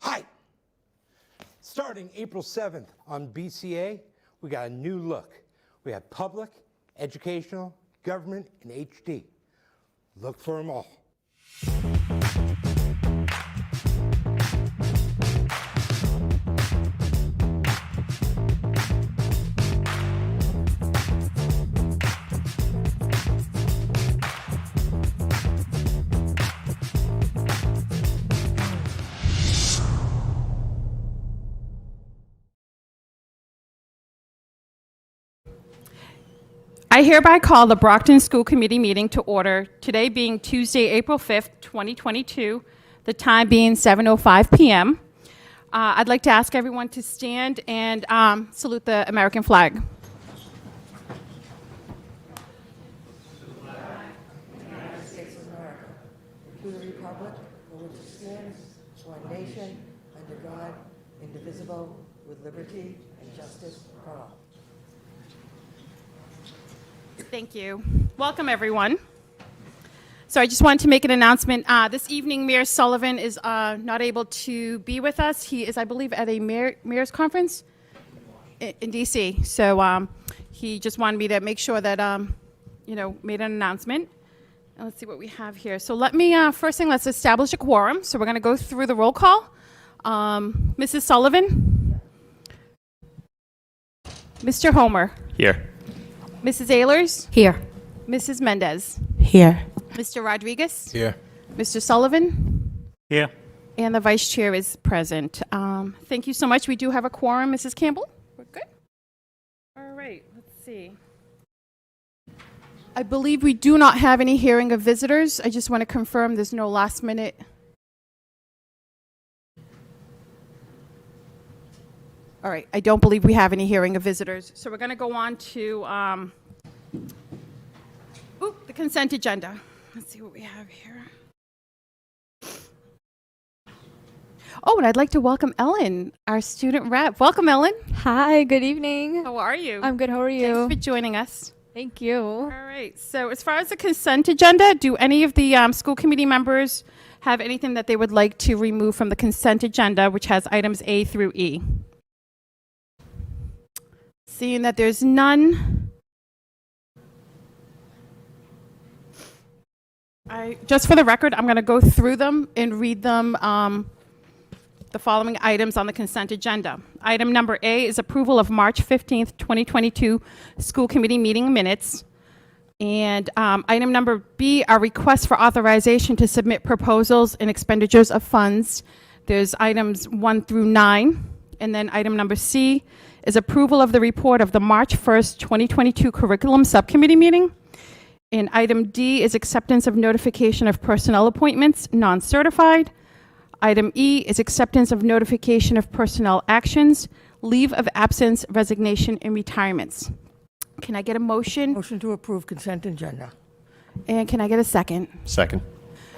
Hi! Starting April 7th on BCA, we got a new look. We have public, educational, government, and HD. Look for them all. I hereby call the Brockton School Committee meeting to order, today being Tuesday, April 5th, 2022, the time being 7:05 p.m. I'd like to ask everyone to stand and salute the American flag. United States of America, to the republic for which it stands, one nation, under God, indivisible, with liberty and justice for all. Thank you. Welcome, everyone. So I just wanted to make an announcement. This evening, Mayor Sullivan is not able to be with us. He is, I believe, at a mayor's conference in D.C. So he just wanted me to make sure that, made an announcement. And let's see what we have here. So let me, first thing, let's establish a quorum. So we're going to go through the roll call. Mrs. Sullivan? Mr. Homer? Here. Mrs. Ehlers? Here. Mrs. Mendez? Here. Mr. Rodriguez? Here. Mr. Sullivan? Here. And the vice chair is present. Thank you so much. We do have a quorum. Mrs. Campbell? We're good? All right. Let's see. I believe we do not have any hearing of visitors. I just want to confirm there's no last minute. All right. I don't believe we have any hearing of visitors. So we're going to go on to the consent agenda. Let's see what we have here. Oh, and I'd like to welcome Ellen, our student rep. Welcome, Ellen. Hi, good evening. How are you? I'm good. How are you? Thanks for joining us. Thank you. All right. So as far as the consent agenda, do any of the school committee members have anything that they would like to remove from the consent agenda, which has items A through E? Seeing that there's none, just for the record, I'm going to go through them and read them, the following items on the consent agenda. Item number A is approval of March 15th, 2022 school committee meeting minutes. And item number B are requests for authorization to submit proposals and expenditures of funds. There's items 1 through 9. And then item number C is approval of the report of the March 1st, 2022 curriculum subcommittee meeting. And item D is acceptance of notification of personnel appointments, non-certified. Item E is acceptance of notification of personnel actions, leave of absence, resignation, and retirements. Can I get a motion? Motion to approve consent agenda. And can I get a second? Second.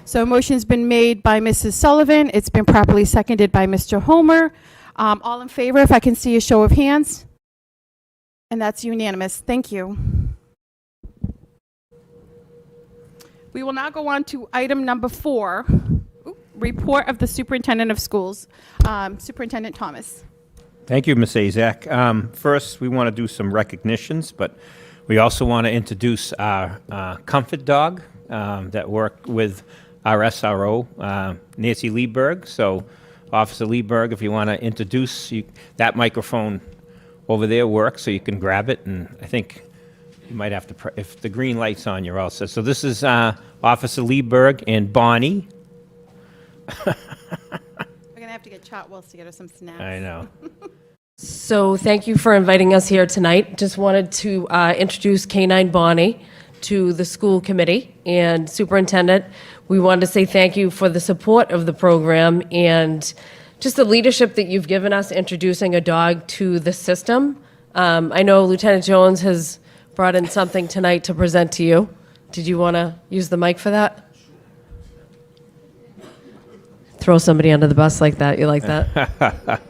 So a motion's been made by Mrs. Sullivan. It's been properly seconded by Mr. Homer. All in favor, if I can see a show of hands. And that's unanimous. Thank you. We will now go on to item number 4, report of the superintendent of schools. Superintendent Thomas. Thank you, Ms. Azak. First, we want to do some recognitions, but we also want to introduce our comfort dog that worked with our SRO, Nancy Lieberg. So, Officer Lieberg, if you want to introduce, that microphone over there works, so you can grab it, and I think you might have to, if the green light's on, you're all set. So this is Officer Lieberg and Bonnie. We're going to have to get Chotwells to get us some snacks. I know. So thank you for inviting us here tonight. Just wanted to introduce K9 Bonnie to the school committee and superintendent. We wanted to say thank you for the support of the program and just the leadership that you've given us introducing a dog to the system. I know Lieutenant Jones has brought in something tonight to present to you. Did you want to use the mic for that? Throw somebody under the bus like that. You like that?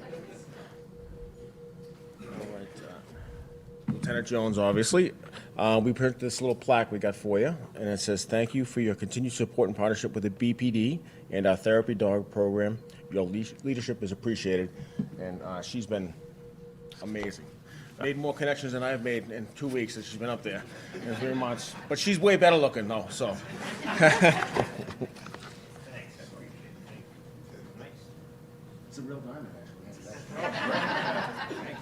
Lieutenant Jones, obviously. We printed this little plaque we got for you, and it says, "Thank you for your continued support and partnership with the BPD and our therapy dog program. Your leadership is appreciated." And she's been amazing. Made more connections than I've made in 2 weeks that she's been up there in 3 months. But she's way better looking, though, so. It's a real diamond, actually.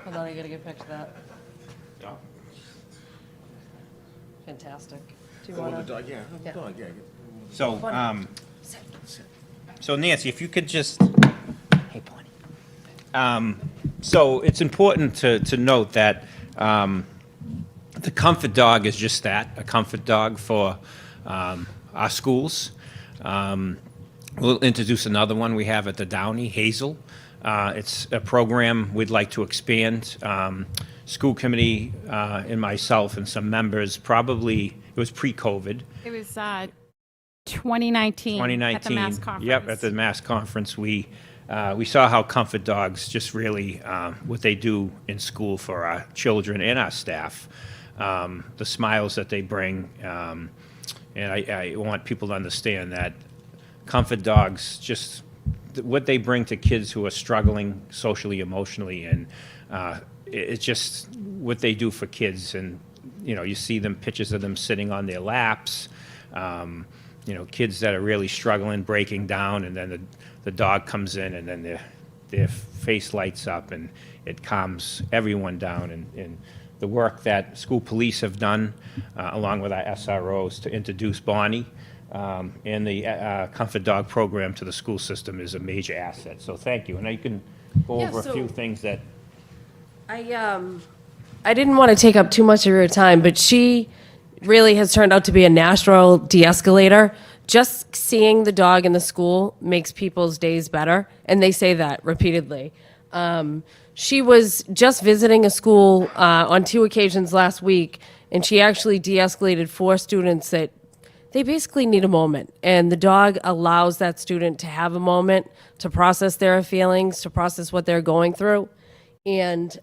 Hold on, I gotta get a picture of that. Fantastic. Do you Oh, want the to? dog, yeah, the Yeah. dog, yeah. So Nancy, if you could just, hey, Bonnie. So it's important to note that the comfort dog is just that, a comfort dog for our schools. We'll introduce another one we have at the Downey, Hazel. It's a program we'd like to expand. School committee and myself and some members, probably, it was pre-COVID. It was 2019 at the Mass Conference. Yep, at the Mass Conference, we saw how comfort dogs just really, what they do in school for our children and our staff, the smiles that they bring. And I want people to understand that comfort dogs, just what they bring to kids who are struggling socially, emotionally, and it's just what they do for kids. And, you know, you see them, pictures of them sitting on their laps, you know, kids that are really struggling, breaking down, and then the dog comes in, and then their face lights up, and it calms everyone down. And the work that school police have done, along with our SROs, to introduce Bonnie and the Comfort Dog program to the school system is a major asset. So thank you. And you can go Yeah, over a so- few things that. I didn't want to take up too much of your time, but she really has turned out to be a natural de-escalator. Just seeing the dog in the school makes people's days better, and they say that repeatedly. She was just visiting a school on 2 occasions last week, and she actually de-escalated 4 students that they basically need a moment. And the dog allows that student to have a moment to process their feelings, to process what they're going through. And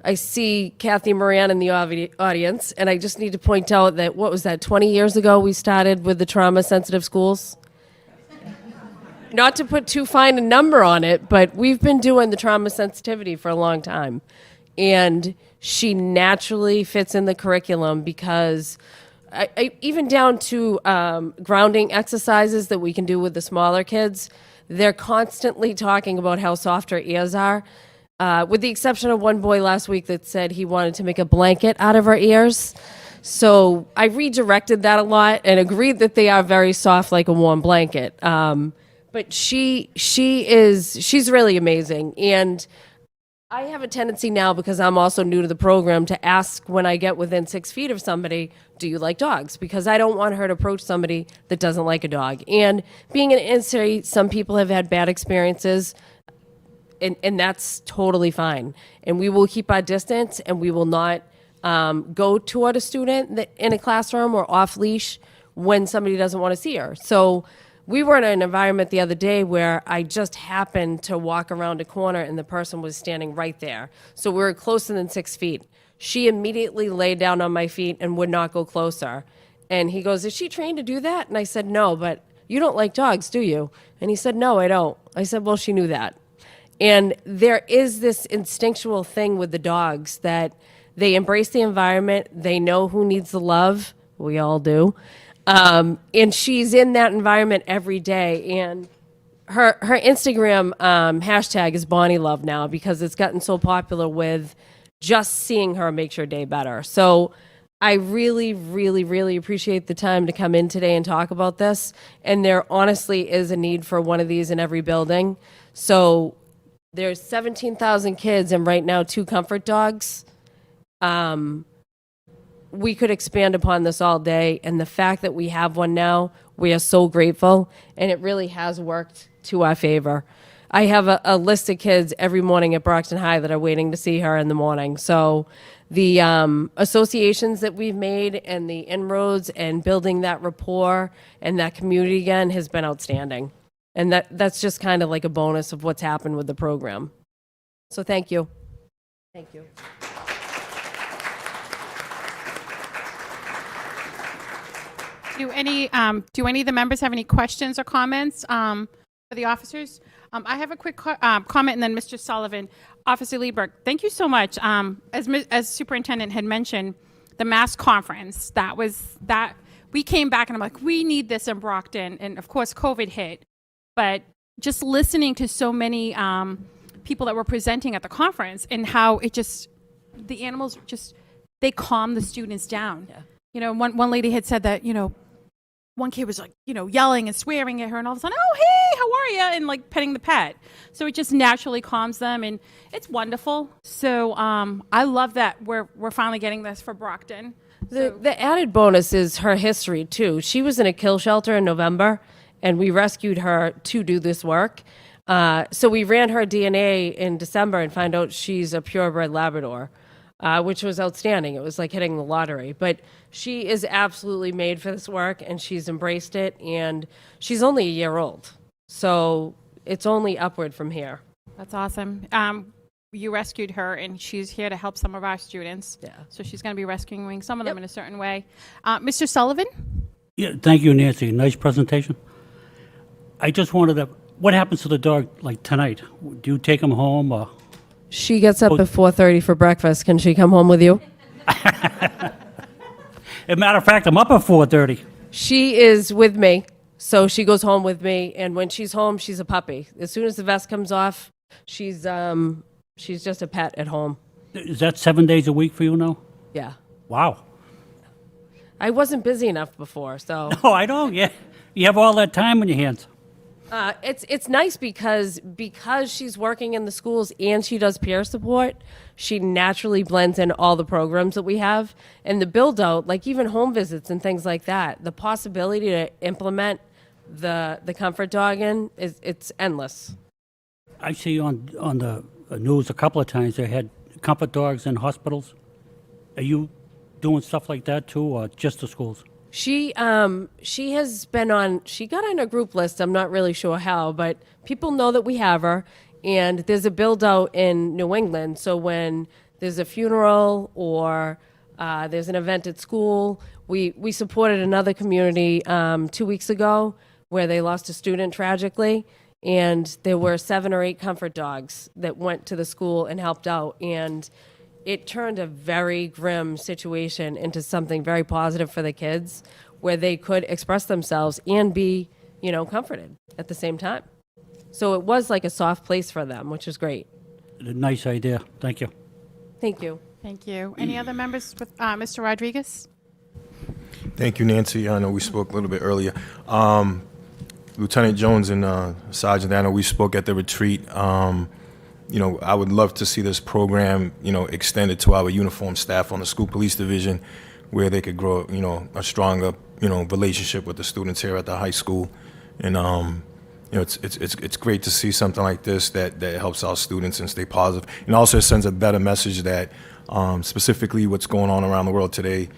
I see Kathy Moran in the audience, and I just need to point out that, what was that, 20 years ago we started with the trauma-sensitive schools? Not to put too fine a number on it, but we've been doing the trauma sensitivity for a long time. And she naturally fits in the curriculum because even down to grounding exercises that we can do with the smaller kids, they're constantly talking about how soft her ears are. With the exception of one boy last week that said he wanted to make a blanket out of her ears. So I redirected that a lot and agreed that they are very soft like a warm blanket. But she's really amazing. And I have a tendency now, because I'm also new to the program, to ask when I get within 6 feet of somebody, do you like dogs? Because I don't want her to approach somebody that doesn't like a dog. And being in an industry, some people have had bad experiences. And that's totally fine. And we will keep our distance, and we will not go toward a student in a classroom or off leash when somebody doesn't want to see her. So we were in an environment the other day where I just happened to walk around a corner and the person was standing right there. So we were closer than 6 feet. She immediately laid down on my feet and would not go closer. And he goes, "Is she trained to do that?" And I said, "No, but you don't like dogs, do you?" And he said, "No, I don't." I said, "Well, she knew that." And there is this instinctual thing with the dogs that they embrace the environment. They know who needs the love. We all do. And she's in that environment every day. And her Instagram hashtag is Bonnie Love now, because it's gotten so popular with just seeing her makes your day better. So I really, really, really appreciate the time to come in today and talk about this. And there honestly is a need for one of these in every building. So there's 17,000 kids, and right now 2 comfort dogs. We could expand upon this all day, and the fact that we have one now, we are so grateful, and it really has worked to our favor. I have a list of kids every morning at Brockton High that are waiting to see her in the morning. So the associations that we've made and the inroads and building that rapport and that community again has been outstanding. And that's just kind of like a bonus of what's happened with the program. So thank you. Thank you. Do any of the members have any questions or comments for the officers? I have a quick comment, and then Mr. Sullivan. Officer Lieberg, thank you so much. As Superintendent had mentioned, the mass conference, that we came back and I'm like, we need this in Brockton. And of course, COVID hit. But just listening to so many people that were presenting at the conference and how the animals they calm the students down. Yeah. You know, one lady had said that, one kid was like, yelling and swearing at her, and all of a sudden, oh, hey, how are you? And like petting the pet. So it just naturally calms them, and it's wonderful. So I love that we're finally getting this for Brockton. The added bonus is her history, too. She was in a kill shelter in November, and we rescued her to do this work. So we ran her DNA in December and found out she's a purebred Labrador, which was outstanding. It was like hitting the lottery. But she is absolutely made for this work, and she's embraced it, and she's only a year old. So it's only upward from here. That's awesome. You rescued her, and she's here to help some of our students. Yeah. So she's going to be rescuing some of them in a certain way. Mr. Sullivan? Yeah, thank you, Nancy. Nice presentation. I just wanted to, what happens to the dog like tonight? Do you take him home or? She gets up at 4:30 for breakfast. Can she come home with you? As a matter of fact, I'm up at 4:30. She is with me, so she goes home with me. And when she's home, she's a puppy. As soon as the vest comes off, she's just a pet at home. Is that 7 days a week for you now? Yeah. Wow. I wasn't busy enough before, so. Oh, I know, yeah. You have all that time on your hands. It's nice because she's working in the schools and she does peer support, she naturally blends in all the programs that we have. And the build out, like even home visits and things like that, the possibility to implement the comfort dog it's endless. I see on the news a couple of times they had comfort dogs in hospitals. Are you doing stuff like that too, or just the schools? She has been she got on a group list. I'm not really sure how, but people know that we have her. And there's a build out in New England. So when there's a funeral or there's an event at school, we supported another community 2 weeks ago where they lost a student tragically. And there were 7 or 8 comfort dogs that went to the school and helped out. And it turned a very grim situation into something very positive for the kids where they could express themselves and be, comforted at the same time. So it was like a soft place for them, which is great. A nice idea. Thank you. Thank you. Thank you. Any other members with Mr. Rodriguez? Thank you, Nancy. I know we spoke a little bit earlier. Lieutenant Jones and Sergeant, I know we spoke at the retreat. I would love to see this program, extended to our uniformed staff on the school police division, where they could grow, a stronger, relationship with the students here at the high school. And, it's great to see something like this that helps our students and stay positive. And also sends a better message that specifically what's going on around the world today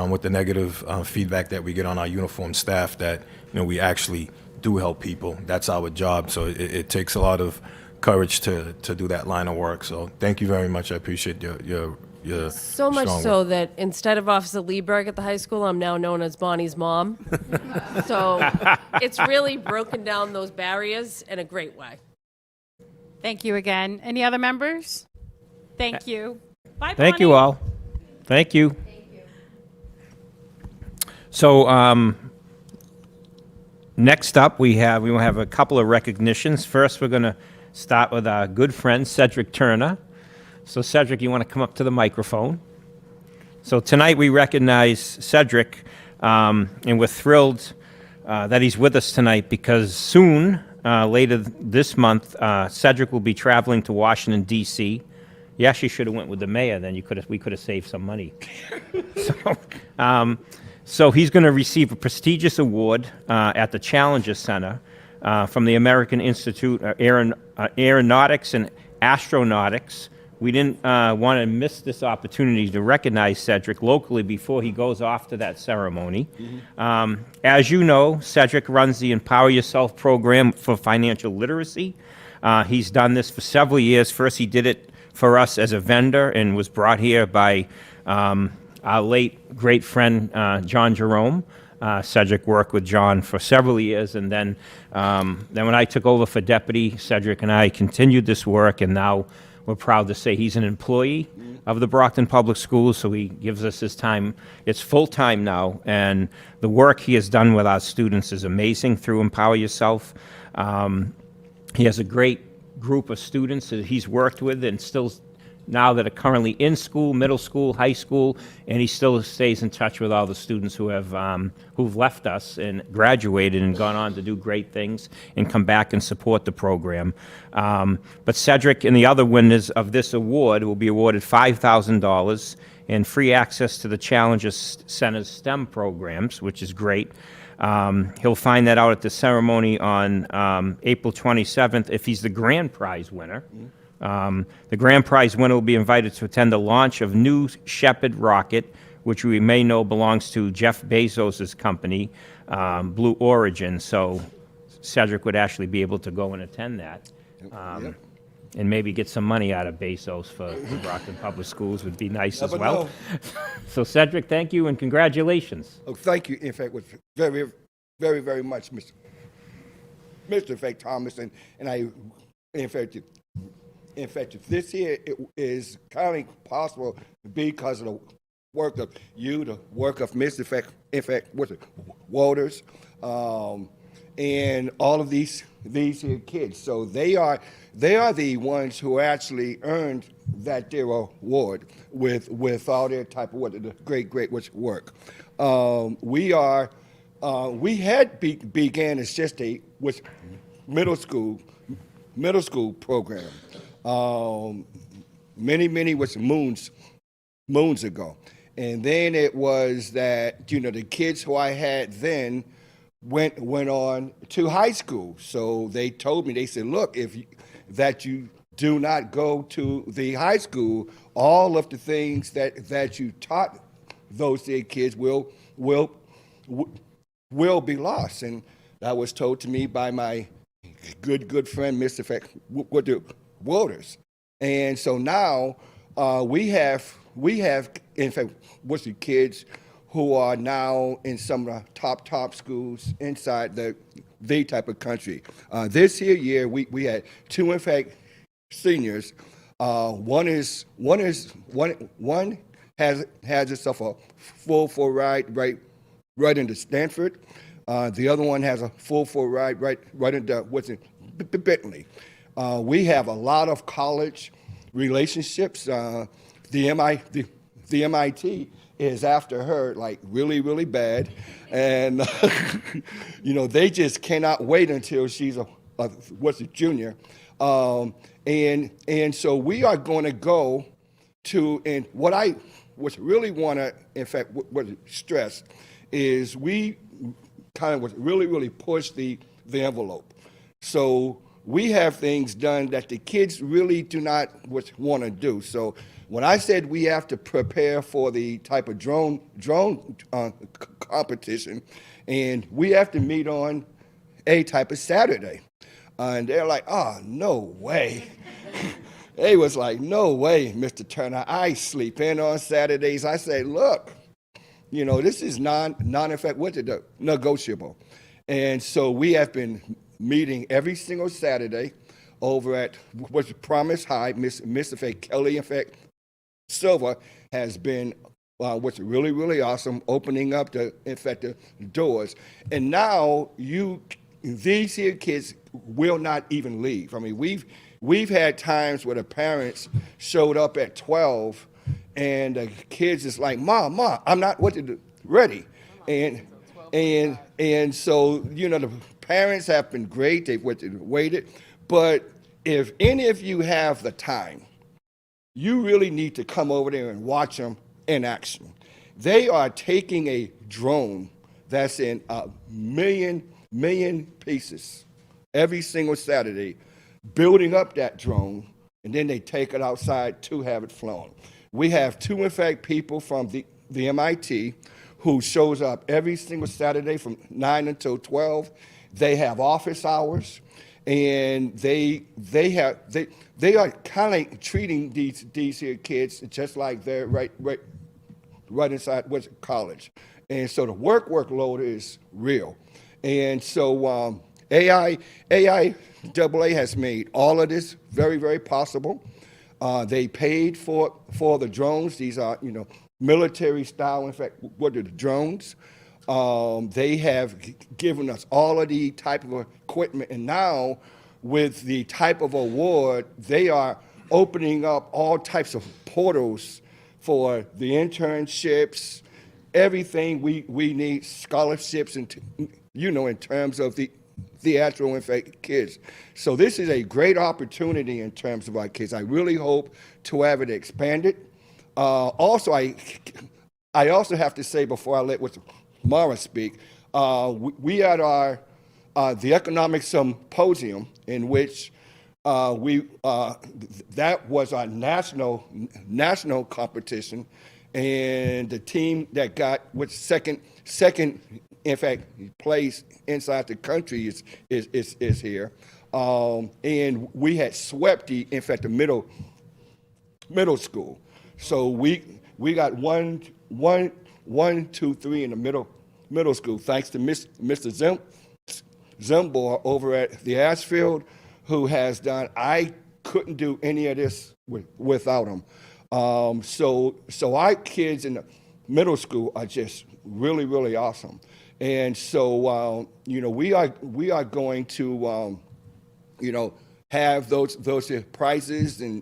with the negative feedback that we get on our uniformed staff, that, we actually do help people. That's our job. So it takes a lot of courage to do that line of work. So thank you very much. I appreciate your So much strong so work. that instead of Officer Lieberg at the high school, I'm now known as Bonnie's mom. So it's really broken down those barriers in a great way. Thank you again. Any other members? Thank you. Bye, Thank you Bonnie. all. Thank you. So next up, we will have a couple of recognitions. First, we're going to start with our good friend, Cedric Turner. So Cedric, you want to come up to the microphone? So tonight we recognize Cedric, and we're thrilled that he's with us tonight because soon, later this month, Cedric will be traveling to Washington, D.C. You actually should have went with the mayor, then we could have saved some money. So he's going to receive a prestigious award at the Challenger Center from the American Institute of Aeronautics and Astronautics. We didn't want to miss this opportunity to recognize Cedric locally before he goes off to that ceremony. As you know, Cedric runs the Empower Yourself program for financial literacy. He's done this for several years. First, he did it for us as a vendor and was brought here by our late great friend, John Jerome. Cedric worked with John for several years, and then when I took over for deputy, Cedric and I continued this work, and now we're proud to say he's an employee of the Brockton Public Schools, so he gives us his time. It's full-time now, and the work he has done with our students is amazing through Empower Yourself. He has a great group of students that he's worked with and still now that are currently in school, middle school, high school, and he still stays in touch with all the students who have who've left us and graduated and gone on to do great things and come back and support the program. But Cedric and the other winners of this award will be awarded $5,000 and free access to the Challenger Center's STEM programs, which is great. He'll find that out at the ceremony on April 27th if he's the grand prize winner. The grand prize winner will be invited to attend the launch of New Shepard rocket, which we may know belongs to Jeff Bezos' company, Blue Origin. So Cedric would actually be able to go and attend that. And maybe get some money out of Bezos for the Brockton Public Schools would be nice as well. So Cedric, thank you and congratulations. Oh, thank you. In fact, was very, very, very much, Mr. In fact, Thomas, and I, in fact, this here it is kind of possible because of the work of you, the work of Mr. In fact, what's it, Walters, and all of these here kids. So they are the ones who actually earned that their award with all their type of the great work. We had began as just a middle school program. Many was moons ago, and then it was that the kids who I had then went on to high school. So they told me, they said, look, if you do not go to the high school, all of the things that you taught those kids will be lost. And that was told to me by my good friend, Mr. Walters. And so now we have in fact what's the kids who are now in some of the top schools inside the type of country. This year we had two, in fact, seniors. One has itself a full ride right into Stanford. The other one has a full ride right into Bentley. We have a lot of college relationships. The MIT is after her like really bad, and they just cannot wait until she's a junior, and so we are going to go to, and what I really want to in fact stress is we kind of really push the envelope. So we have things done that the kids really do not want to do. So when I said we have to prepare for the type of drone competition, and we have to meet on a type of Saturday, and they're like, oh, no way. They was like, no way, Mr. Turner, I sleep in on Saturdays. I say, look, this is in fact negotiable. And so we have been meeting every single Saturday over at what's Promise High. Mr. Kelly, in fact, Silva has been what's really awesome, opening up the doors. And now these here kids will not even leave. I mean, we've had times where the parents showed up at 12 and the kids is like, Mom, I'm not ready. And so, the parents have been great. They've waited. But if any of you have the time, you really need to come over there and watch them in action. They are taking a drone that's in a million pieces every single Saturday, building up that drone, and then they take it outside to have it flown. We have two, in fact, people from the MIT who shows up every single Saturday from 9 until 12. They have office hours, and they are kind of treating these here kids just like they're right inside college. And so the workload is real. And so AIAA has made all of this very, very possible. They paid for the drones. These are, military style. In fact, what are the drones? They have given us all of the type of equipment. And now with the type of award, they are opening up all types of portals for the internships, everything we need, scholarships, and in terms of the actual, in fact, kids. So this is a great opportunity in terms of our kids. I really hope to have it expanded. Also, I also have to say before I let Mara speak, we had the economic symposium in which that was our national competition, and the team that got second in fact place inside the country is here, and we had swept the middle school. So we got one, two, three in the middle school, thanks to Mr. Zimbor over at the Ashfield, who has done. I couldn't do any of this without him. So our kids in the middle school are just really, really awesome. And so we are going to have those prizes in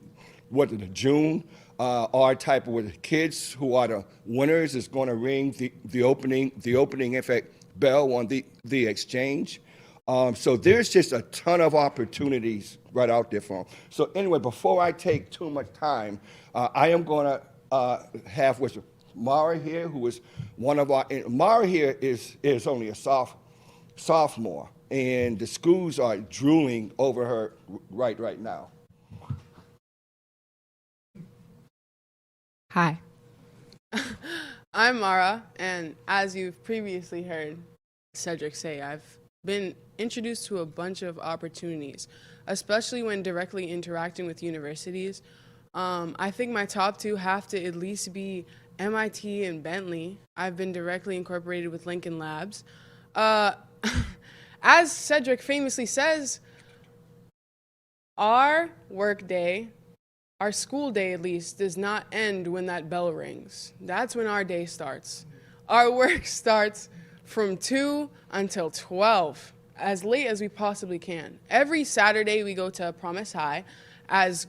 June. Our type of the kids who are the winners is going to ring the opening in fact bell on the exchange. So there's just a ton of opportunities right out there for them. So anyway, before I take too much time, I am going to have with Mara here, who is one of our. Mara here is only a sophomore, and the schools are drooling over her right now. Hi. I'm Mara, and as you've previously heard Cedric say, I've been introduced to a bunch of opportunities, especially when directly interacting with universities. I think my top two have to at least be MIT and Bentley. I've been directly incorporated with Lincoln Labs. As Cedric famously says, our workday, our school day at least, does not end when that bell rings. That's when our day starts. Our work starts from 2 until 12, as late as we possibly can. Every Saturday we go to Promise High, as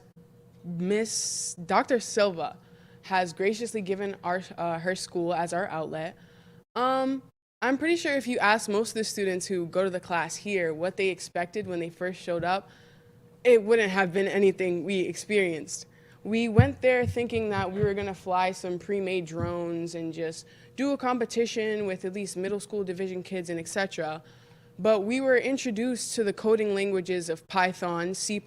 Miss Dr. Silva has graciously given her school as our outlet. I'm pretty sure if you ask most of the students who go to the class here what they expected when they first showed up, it wouldn't have been anything we experienced. We went there thinking that we were going to fly some pre-made drones and just do a competition with at least middle school division kids and etc. But we were introduced to the coding languages of Python, C++.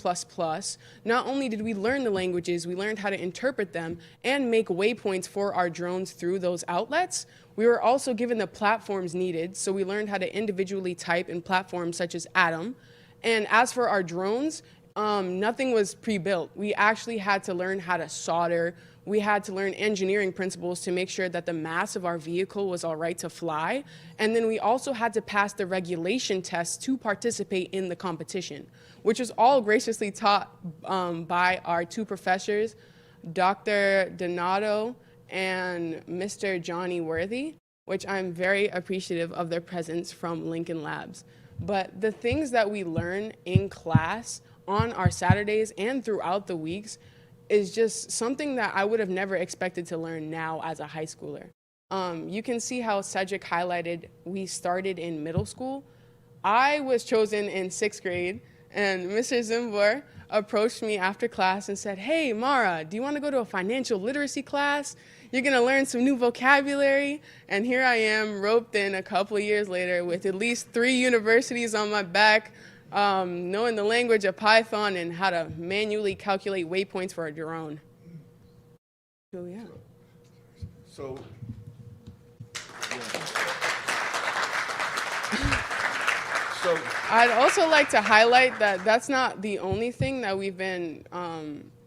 Not only did we learn the languages, we learned how to interpret them and make waypoints for our drones through those outlets. We were also given the platforms needed, so we learned how to individually type in platforms such as Atom. And as for our drones, nothing was pre-built. We actually had to learn how to solder. We had to learn engineering principles to make sure that the mass of our vehicle was all right to fly. And then we also had to pass the regulation tests to participate in the competition, which was all graciously taught by our two professors, Dr. Donato and Mr. Johnny Worthy, which I'm very appreciative of their presence from Lincoln Labs. But the things that we learn in class on our Saturdays and throughout the weeks is just something that I would have never expected to learn now as a high schooler. You can see how Cedric highlighted we started in middle school. I was chosen in 6th grade, and Mr. Zimbor approached me after class and said, "Hey, Mara, do you want to go to a financial literacy class? You're going to learn some new vocabulary." And here I am, roped in a couple of years later with at least 3 universities on my back, knowing the language of Python and how to manually calculate waypoints for a drone. So, yeah. So, I'd also like to highlight that that's not the only thing that we've been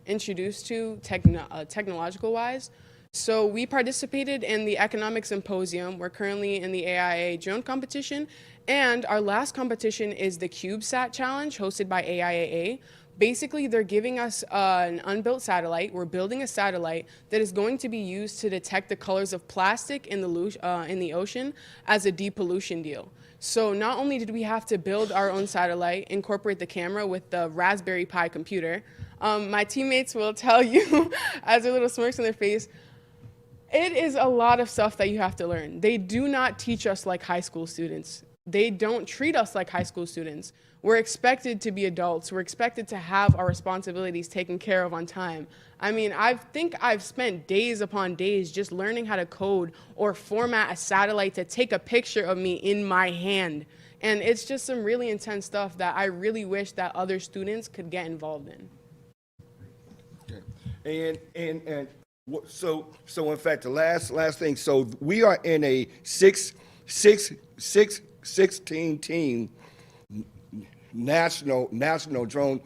introduced to technological-wise. So we participated in the Economic Symposium. We're currently in the AIA drone competition. And our last competition is the Cubesat challenge hosted by AIAA. Basically, they're giving us an unbuilt satellite. We're building a satellite that is going to be used to detect the colors of plastic in the ocean as a depollution deal. So not only did we have to build our own satellite, incorporate the camera with the Raspberry Pi computer, my teammates will tell you, as their little smirks on their face, it is a lot of stuff that you have to learn. They do not teach us like high school students. They don't treat us like high school students. We're expected to be adults. We're expected to have our responsibilities taken care of on time. I mean, I think I've spent days upon days just learning how to code or format a satellite to take a picture of me in my hand. And it's just some really intense stuff that I really wish that other students could get involved in. So in fact, the last thing. So we are in a 16 team national drone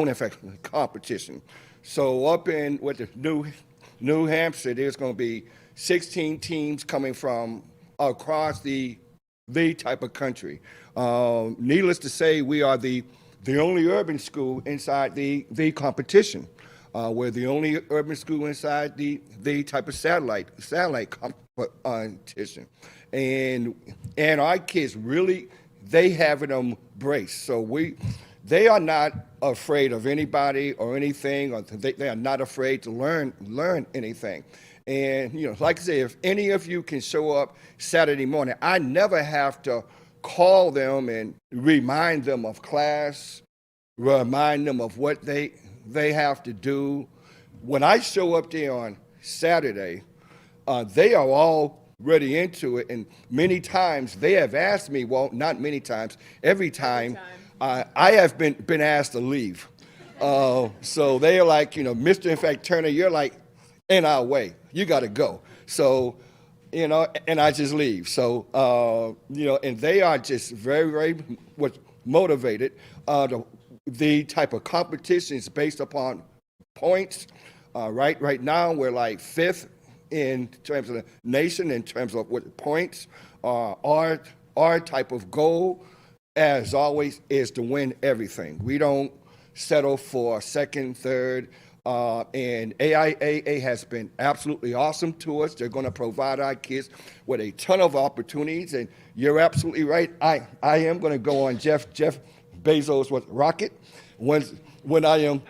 in fact competition. So up in the New Hampshire, there's going to be 16 teams coming from across the type of country. Needless to say, we are the only urban school inside the competition. We're the only urban school inside the type of satellite competition. And our kids really, they have it embraced. So they are not afraid of anybody or anything, or they are not afraid to learn anything. And, like I say, if any of you can show up Saturday morning, I never have to call them and remind them of class, remind them of what they have to do. When I show up there on Saturday, they are all ready into it, and many times they have asked me, well, not many times, every time. I have been asked to leave. So they are like, Mr. In fact, Turner, you're like in our way. You got to go. So, and I just leave. So, and they are just very, very motivated. The type of competition is based upon points. Right now, we're like 5th in terms of the nation, in terms of what points. Our type of goal, as always, is to win everything. We don't settle for second, third, and AIAA has been absolutely awesome to us. They're going to provide our kids with a ton of opportunities, and you're absolutely right. I am going to go on Jeff Bezos' rocket. When I am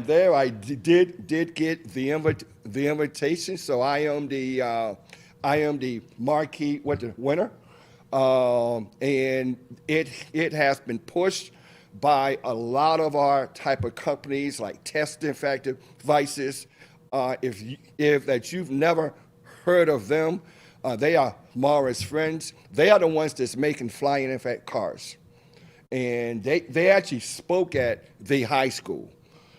there, I did get the invitation, so I am the marquee winner. And it has been pushed by a lot of our type of companies like Test Effective Devices. If that you've never heard of them, they are Mara's friends. They are the ones that's making flying in fact cars. And they actually spoke at the high school.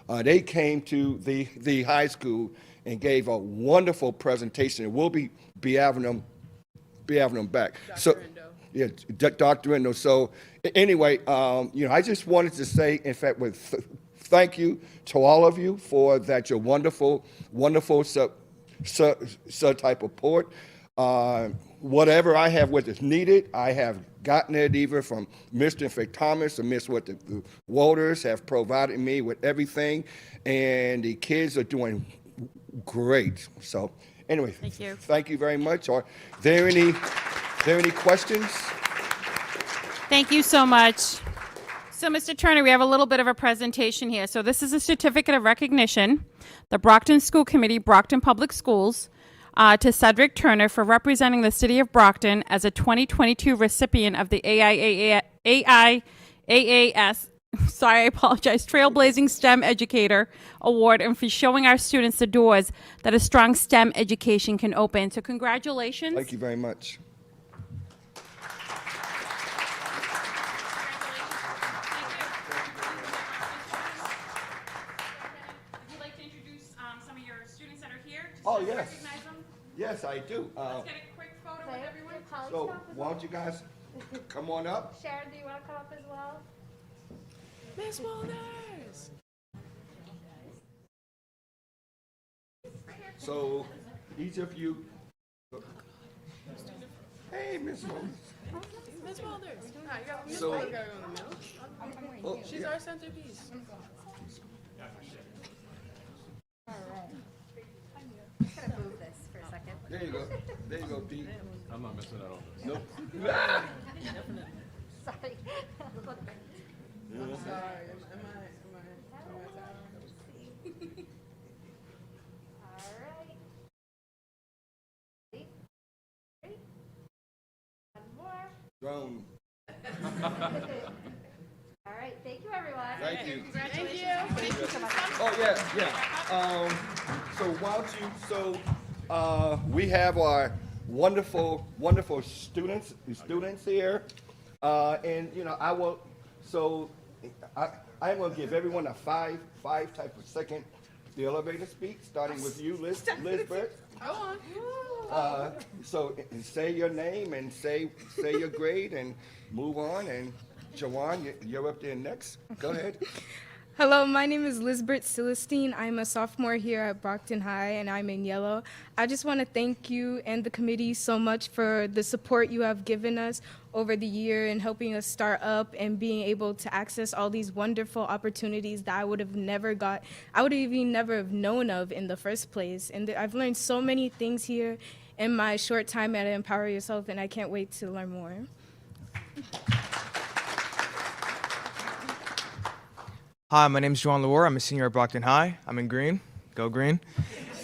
They came to the high school and gave a wonderful presentation. And we'll be having them back. Dr. So, Endo. yeah, Dr. Endo. So anyway, I just wanted to say, in fact, thank you to all of you for that. Your wonderful type of port. Whatever I have what is needed, I have gotten it either from Mr. In fact Thomas or Miss the Walters have provided me with everything, and the kids are doing great. So anyway, thank you very much. Are there any questions? Thank you so much. So, Mr. Turner, we have a little bit of a presentation here. So this is a certificate of recognition, the Brockton School Committee, Brockton Public Schools, to Cedric Turner for representing the city of Brockton as a 2022 recipient of the AIAAS, sorry, I apologize, Trailblazing STEM Educator Award, and for showing our students the doors that a strong STEM education can open. So congratulations. Thank you very much. Would you like to introduce some of your students that are here? Oh, Just to yes. recognize them? Yes, I do. Let's get a quick photo with everyone. So why don't you guys come on up? Sharon, do you want to come up as well? Miss Walters. So each of you. Hey, Miss Rose. Miss Walters. Nah, you got Miss So- Walters gotta go in the middle. Oh, She's yeah. our centerpiece. Move this for a second. There you go. There you go, Pete. I'm not missing out on this. Nope. Sorry. Sorry, am I All right. Ready? One more. Drone. All right. Thank you, everyone. Thank you. Thank you. Oh, yeah. So why don't you, we have our wonderful students here. And, I'm going to give everyone a five type of second the elevator speech, starting with you, Lisbeth. Go on. So say your name and say your grade and move on. And Jawan, you're up there next. Go ahead. Hello, my name is Lisbeth Celestine. I'm a sophomore here at Brockton High, and I'm in yellow. I just want to thank you and the committee so much for the support you have given us over the year and helping us start up and being able to access all these wonderful opportunities that I would have never have known of in the first place. And I've learned so many things here in my short time at Empower Yourself, and I can't wait to learn more. Hi, my name is Joan Lohr. I'm a senior at Brockton High. I'm in green. Go green.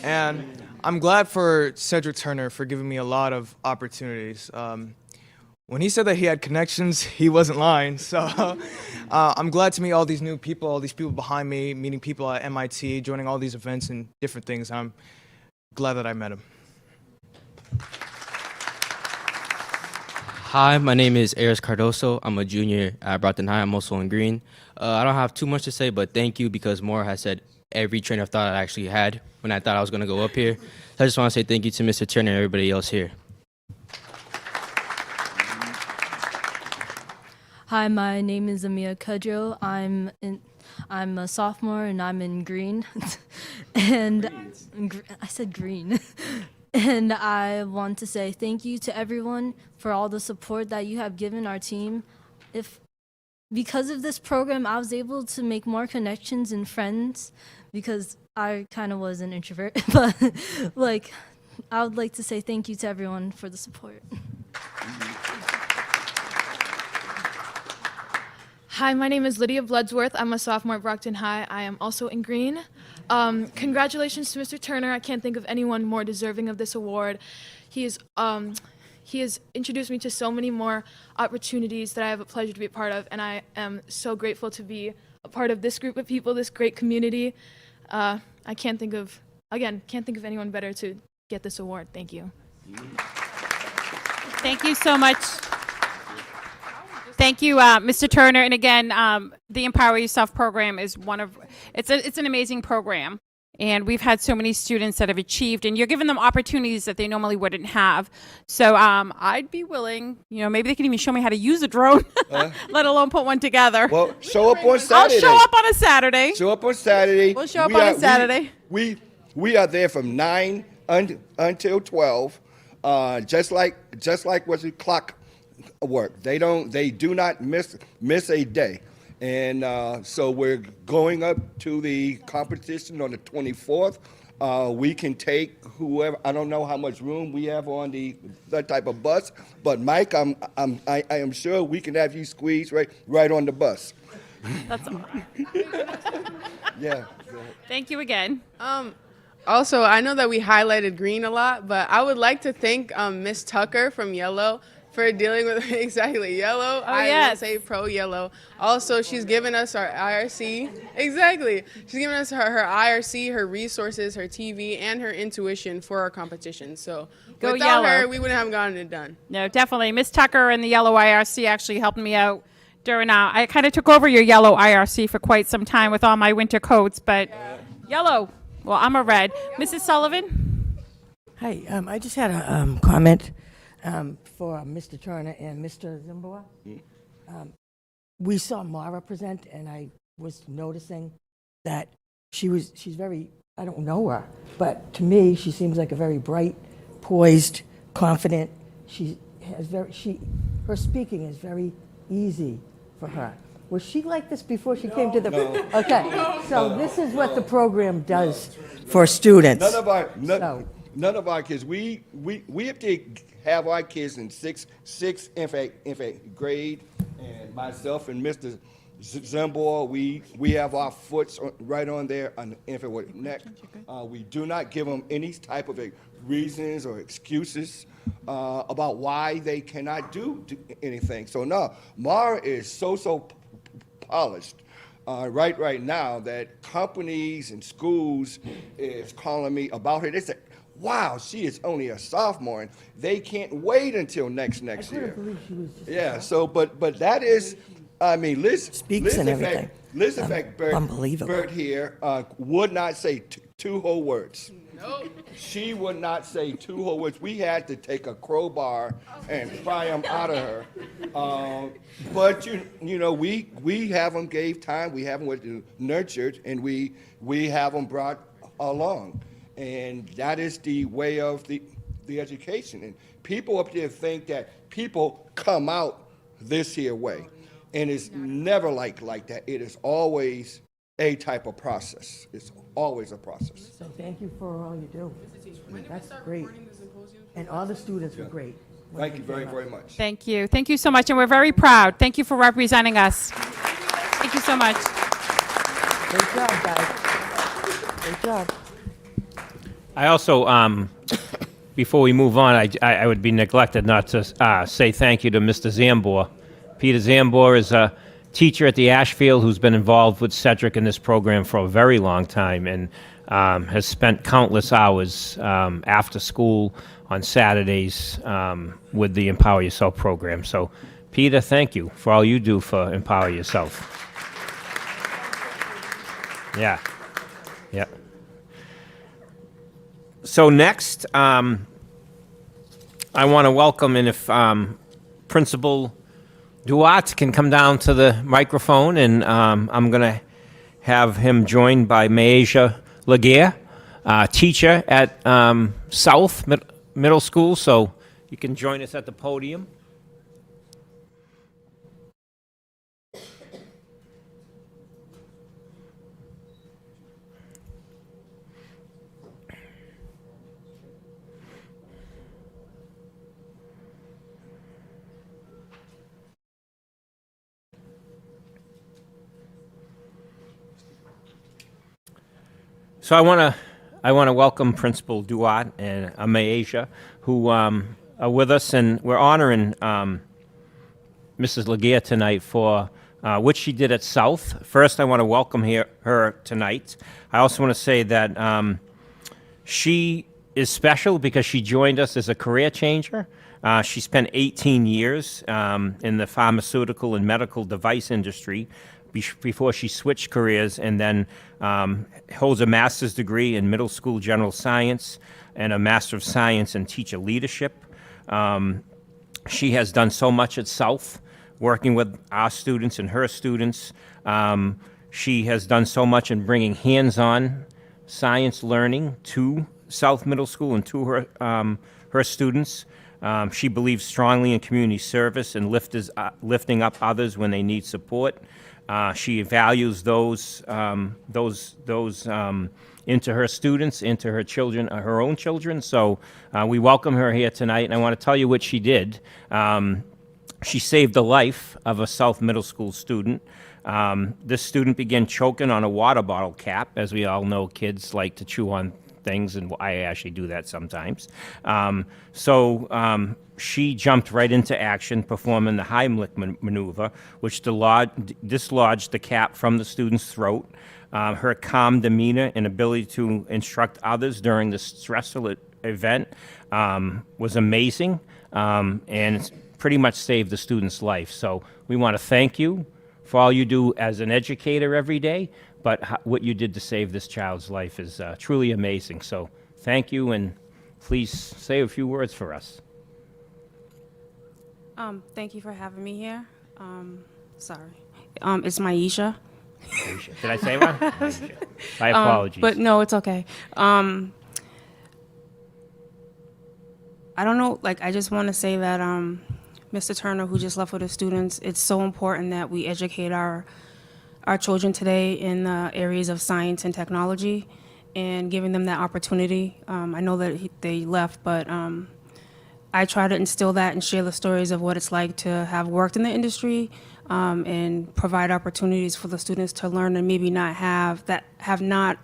And I'm glad for Cedric Turner for giving me a lot of opportunities. When he said that he had connections, he wasn't lying. So I'm glad to meet all these new people, all these people behind me, meeting people at MIT, joining all these events and different things. I'm glad that I met him. Hi, my name is Aris Cardoso. I'm a junior at Brockton High. I'm also in green. I don't have too much to say, but thank you because Maura has said every train of thought I actually had when I thought I was going to go up here. So I just want to say thank you to Mr. Turner and everybody else here. Hi, my name is Amia Kudrow. I'm a sophomore and I'm in green. And I said green. And I want to say thank you to everyone for all the support that you have given our team. Because of this program, I was able to make more connections and friends because I kind of was an introvert. But I would like to say thank you to everyone for the support. Hi, my name is Lydia Bloodsworth. I'm a sophomore at Brockton High. I am also in green. Congratulations to Mr. Turner. I can't think of anyone more deserving of this award. He has introduced me to so many more opportunities that I have a pleasure to be a part of, and I am so grateful to be a part of this group of people, this great community. I can't think of anyone better to get this award. Thank you. Thank you so much. Thank you, Mr. Turner. And again, the Empower Yourself program is it's an amazing program. And we've had so many students that have achieved, and you're giving them opportunities that they normally wouldn't have. So I'd be willing, maybe they can even show me how to use a drone, let alone put one together. Well, show up on Saturday. I'll show up on a Saturday. Show up on Saturday. We'll show up on a Saturday. We are there from 9 until 12, just like what's the clock work. They do not miss a day. And so we're going up to the competition on the 24th. We can take whoever. I don't know how much room we have on that type of bus, but Mike, I am sure we can have you squeeze right on the bus. That's all. Yeah. Thank you again. Also, I know that we highlighted green a lot, but I would like to thank Miss Tucker from Yellow for dealing with exactly yellow. I would say pro yellow. Also, she's given us our IRC. Exactly. She's given us her IRC, her resources, her TV, and her intuition for our competition. So Go without Yellow. her, we wouldn't have gotten it done. No, definitely. Miss Tucker and the Yellow IRC actually helped me out during, I kind of took over your Yellow IRC for quite some time with all my winter coats, but Yellow, well, I'm a red. Mrs. Sullivan? Hi, I just had a comment for Mr. Turner and Mr. Zimboa. We saw Mara present, and I was noticing that she's very I don't know her, but to me, she seems like a very bright, poised, confident. Her speaking is very easy for her. Was she like this before she came to the? No. Okay, so this is what the program does for students. None of our kids. We have to have our kids in sixth infant grade, and myself and Mr. Zembor, we have our foots right on there on the infant with neck. We do not give them any type of reasons or excuses about why they cannot do anything. So no, Mara is so polished right now that companies and schools is calling me about her. They say, wow, she is only a sophomore, and they can't wait until next year. I couldn't believe she was just Yeah, so, but that is, I mean, Liz and everything. Liz, in fact, Unbelievable. Bert here would not say two whole words. She would not say two whole words. We had to take a crowbar and pry them out of her. But you know, we have them gave time. We have them nurtured, and we have them brought along, and that is the way of the education. And people up there think that people come out this here way, and it's never like that. It is always a type of process. It's always a process. So thank you for all you do. That's great. And all the students were great. Thank you very, very much. Thank you. Thank you so much, and we're very proud. Thank you for representing us. Thank you so much. Great job, guys. Great job. I also, before we move on, I would be neglected not to say thank you to Mr. Zambor. Peter Zambor is a teacher at the Ashfield who's been involved with Cedric in this program for a very long time and has spent countless hours after school on Saturdays with the Empower Yourself program. So, Peter, thank you for all you do for Empower Yourself. Yeah. Yeah. So next, I want to welcome, and if Principal Duat can come down to the microphone, and I'm going to have him joined by Maisha Laguerre, teacher at South Middle School, so you can join us at the podium. So I want to welcome Principal Duat and Maisha, who are with us, and we're honoring Mrs. Laguerre tonight for what she did at South. First, I want to welcome her tonight. I also want to say that she is special because she joined us as a career changer. She spent 18 years in the pharmaceutical and medical device industry before she switched careers, and then holds a master's degree in middle school general science and a master of science in teacher leadership. She has done so much at South, working with our students and her students. She has done so much in bringing hands-on science learning to South Middle School and to her students. She believes strongly in community service and lifting up others when they need support. She values those into her students, into her children, her own children. So we welcome her here tonight, and I want to tell you what she did. She saved the life of a South Middle School student. This student began choking on a water bottle cap. As we all know, kids like to chew on things, and I actually do that sometimes. She jumped right into action, performing the Heimlich maneuver, which dislodged the cap from the student's throat. Her calm demeanor and ability to instruct others during the stressful event was amazing, and it's pretty much saved the student's life. So we want to thank you for all you do as an educator every day, but what you did to save this child's life is truly amazing. So thank you, and please say a few words for us. Thank you for having me here. It's Maisha, Did I say wrong? My apologies. But no, it's okay. I don't know, like, I just want to say that Mr. Turner, who just left with the students, it's so important that we educate our children today in the areas of science and technology and giving them that opportunity. I know that they left, but I try to instill that and share the stories of what it's like to have worked in the industry and provide opportunities for the students to learn and maybe not have not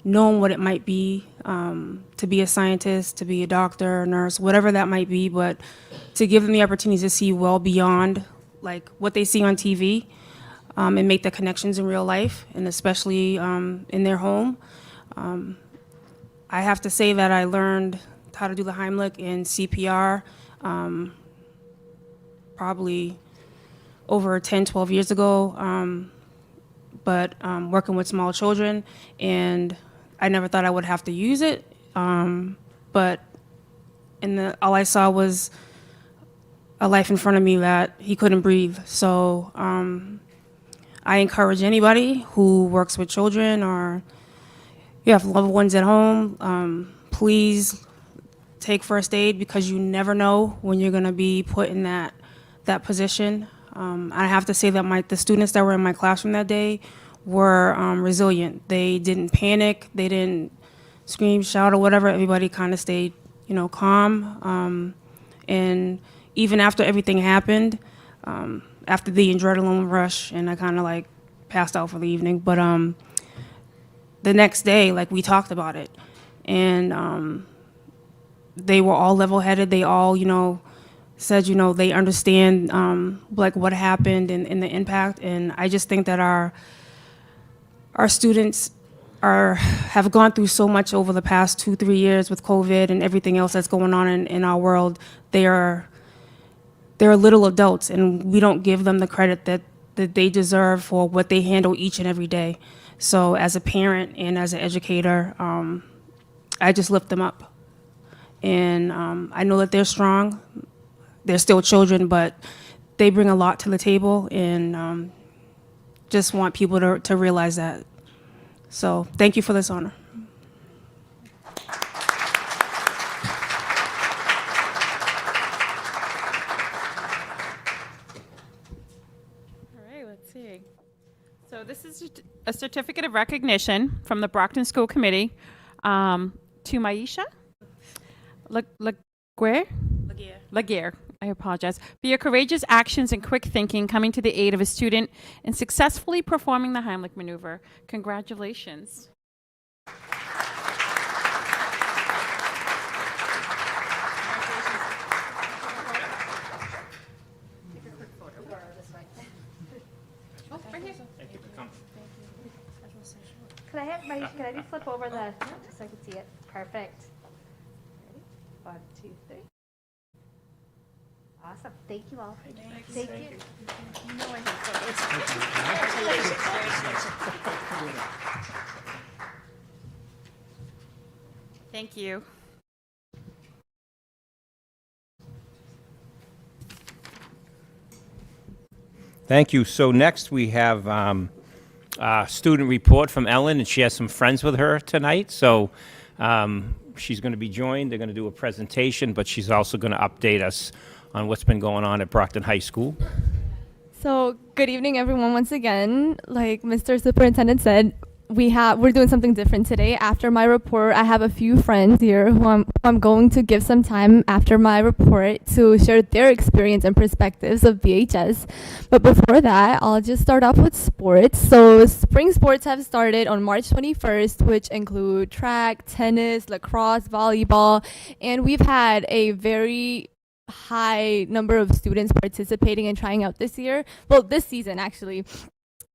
known what it might be to be a scientist, to be a doctor, nurse, whatever that might be, but to give them the opportunity to see well beyond like what they see on TV and make the connections in real life, and especially in their home. I have to say that I learned how to do the Heimlich and CPR probably over 10, 12 years ago, but working with small children, and I never thought I would have to use it, but all I saw was a life in front of me that he couldn't breathe. So I encourage anybody who works with children or you have loved ones at home, please take first aid, because you never know when you're going to be put in that position. I have to say that the students that were in my classroom that day were resilient. They didn't panic. They didn't scream, shout, or whatever. Everybody kind of stayed, calm. And even after everything happened, after the adrenaline rush, and I kind of like passed out for the evening, but the next day, like, we talked about it, and they were all level-headed. They all, said, they understand like what happened and the impact. And I just think that our students have gone through so much over the past 2-3 years with COVID and everything else that's going on in our world. They're little adults, and we don't give them the credit that they deserve for what they handle each and every day. So as a parent and as an educator, I just lift them up. And I know that they're strong. They're still children, but they bring a lot to the table, and just want people to realize that. So thank you for this honor. All right, let's see. So this is a certificate of recognition from the Brockton School Committee to Maisha Laguerre, I apologize, for your courageous actions and quick thinking coming to the aid of a student and successfully performing the Heimlich maneuver. Congratulations. Could I just flip over the, so I can see it? Perfect. Ready? 1, 2, 3. Awesome. Thank you all. Thank you. Thank you. Thank you. So next we have a student report from Ellen, and she has some friends with her tonight. So she's going to be joined. They're going to do a presentation, but she's also going to update us on what's been going on at Brockton High School. So good evening, everyone. Once again, like Mr. Superintendent said, we're doing something different today. After my report, I have a few friends here who I'm going to give some time after my report to share their experience and perspectives of BHS. But before that, I'll just start off with sports. So spring sports have started on March 21st, which include track, tennis, lacrosse, volleyball, and we've had a very high number of students participating and trying out this season actually.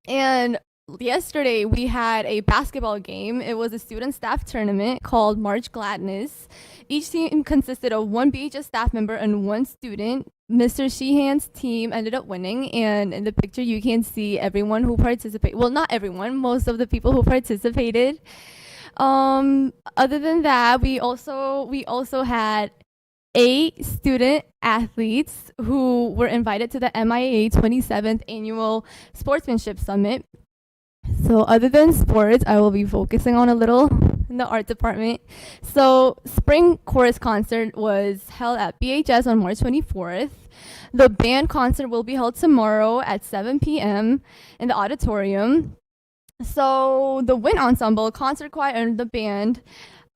And yesterday we had a basketball game. It was a student staff tournament called March Gladness. Each team consisted of one BHS staff member and one student. Mr. Sheehan's team ended up winning, and in the picture you can see everyone who participated. Well, not everyone, most of the people who participated. Other than that, we also had 8 student athletes who were invited to the MIAA 27th Annual Sportsmanship Summit. So other than sports, I will be focusing on a little in the art department. So spring chorus concert was held at BHS on March 24th. The band concert will be held tomorrow at 7 p.m. in the auditorium. So the wind ensemble, concert choir, and the band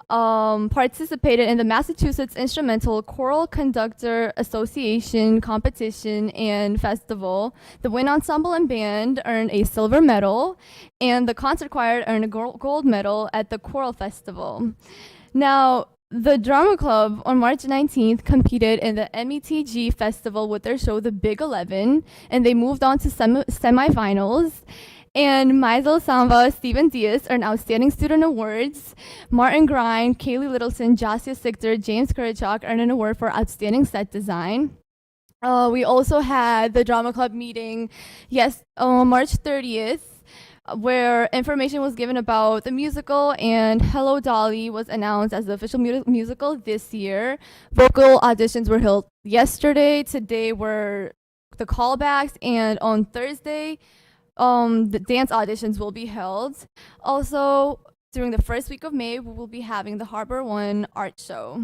participated in the Massachusetts Instrumental Choral Conductor Association competition and festival. The wind ensemble and band earned a silver medal, and the concert choir earned a gold medal at the choral festival. Now, the drama club on March 19th competed in the METG festival with their show The Big 11, and they moved on to semifinals. And Maisel Samba, Steven Diaz earned Outstanding Student Awards. Martin Grind, Kaylee Littleton, Jasia Sichter, James Kurichak earned an award for Outstanding Set Design. We also had the drama club meeting, March 30th, where information was given about the musical, and Hello Dolly was announced as the official musical this year. Vocal auditions were held yesterday. Today were the callbacks, and on Thursday, the dance auditions will be held. Also, during the first week of May, we will be having the Harbor One art show.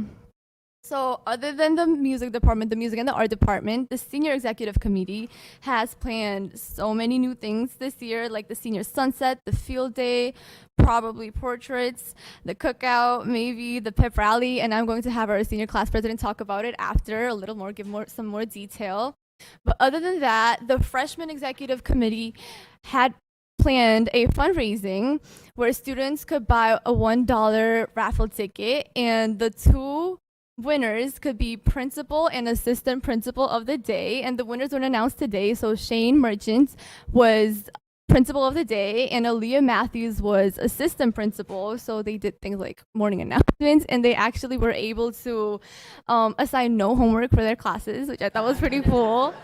So other than the music department, the music and the art department, the senior executive committee has planned so many new things this year, like the senior sunset, the field day, probably portraits, the cookout, maybe the pep rally, and I'm going to have our senior class president talk about it after a little more, give some more detail. But other than that, the freshman executive committee had planned a fundraising where students could buy a $1 raffle ticket, and the two winners could be principal and assistant principal of the day, and the winners were announced today. So Shane Merchant was principal of the day, and Aaliyah Matthews was assistant principal. So they did things like morning announcements, and they actually were able to assign no homework for their classes, which I thought was pretty cool.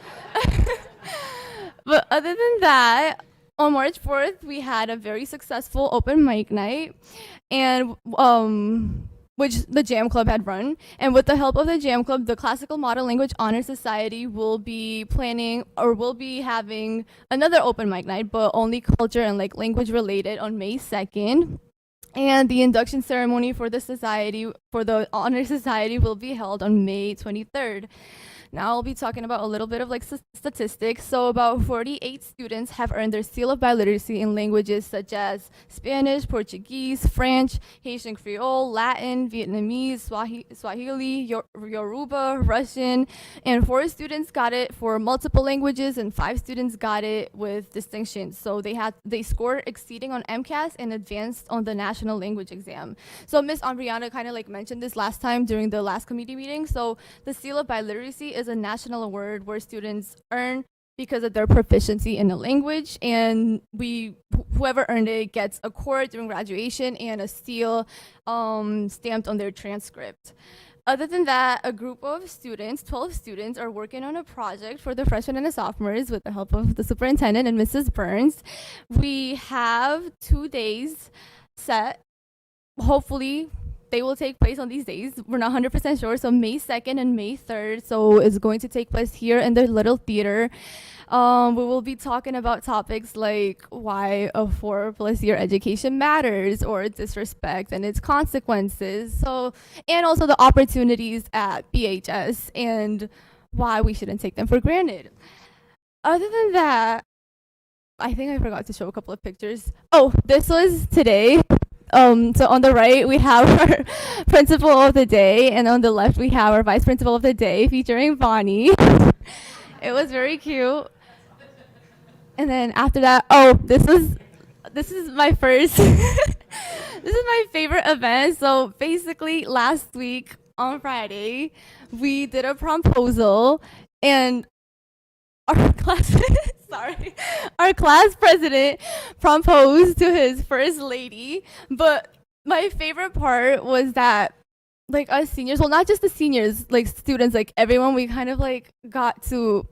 But other than that, on March 4th, we had a very successful open mic night, and which the Jam Club had run. And with the help of the Jam Club, the Classical Modern Language Honor Society will be planning, or will be having another open mic night, but only culture and like language related, on May 2nd. And the induction ceremony for the society, for the Honor Society, will be held on May 23rd. Now I'll be talking about a little bit of like statistics. So about 48 students have earned their seal of biliteracy in languages such as Spanish, Portuguese, French, Haitian Creole, Latin, Vietnamese, Swahili, Yoruba, Russian, and 4 students got it for multiple languages, and 5 students got it with distinction. So they scored exceeding on MCAS and advanced on the national language exam. So Miss Ambriana kind of like mentioned this last time during the last committee meeting. So the seal of biliteracy is a national award where students earn because of their proficiency in a language, and whoever earned it gets a cord during graduation and a seal stamped on their transcript. Other than that, a group of students, 12 students, are working on a project for the freshmen and the sophomores with the help of the superintendent and Mrs. Burns. We have 2 days set. Hopefully, they will take place on these days. We're not 100% sure. So May 2nd and May 3rd. So it's going to take place here in the Little Theater. We will be talking about topics like why a 4+ year education matters, or disrespect and its consequences. So, and also the opportunities at BHS and why we shouldn't take them for granted. Other than that, I think I forgot to show a couple of pictures. Oh, this was today. So on the right, we have our principal of the day, and on the left, we have our vice principal of the day, featuring Bonnie. It was very cute. And then after that, this is my first, this is my favorite event. So basically, last week on Friday, we did a promposal, and our class president proposed to his first lady. But my favorite part was that, like, us seniors, well, not just the seniors, like students, like everyone, we kind of like got to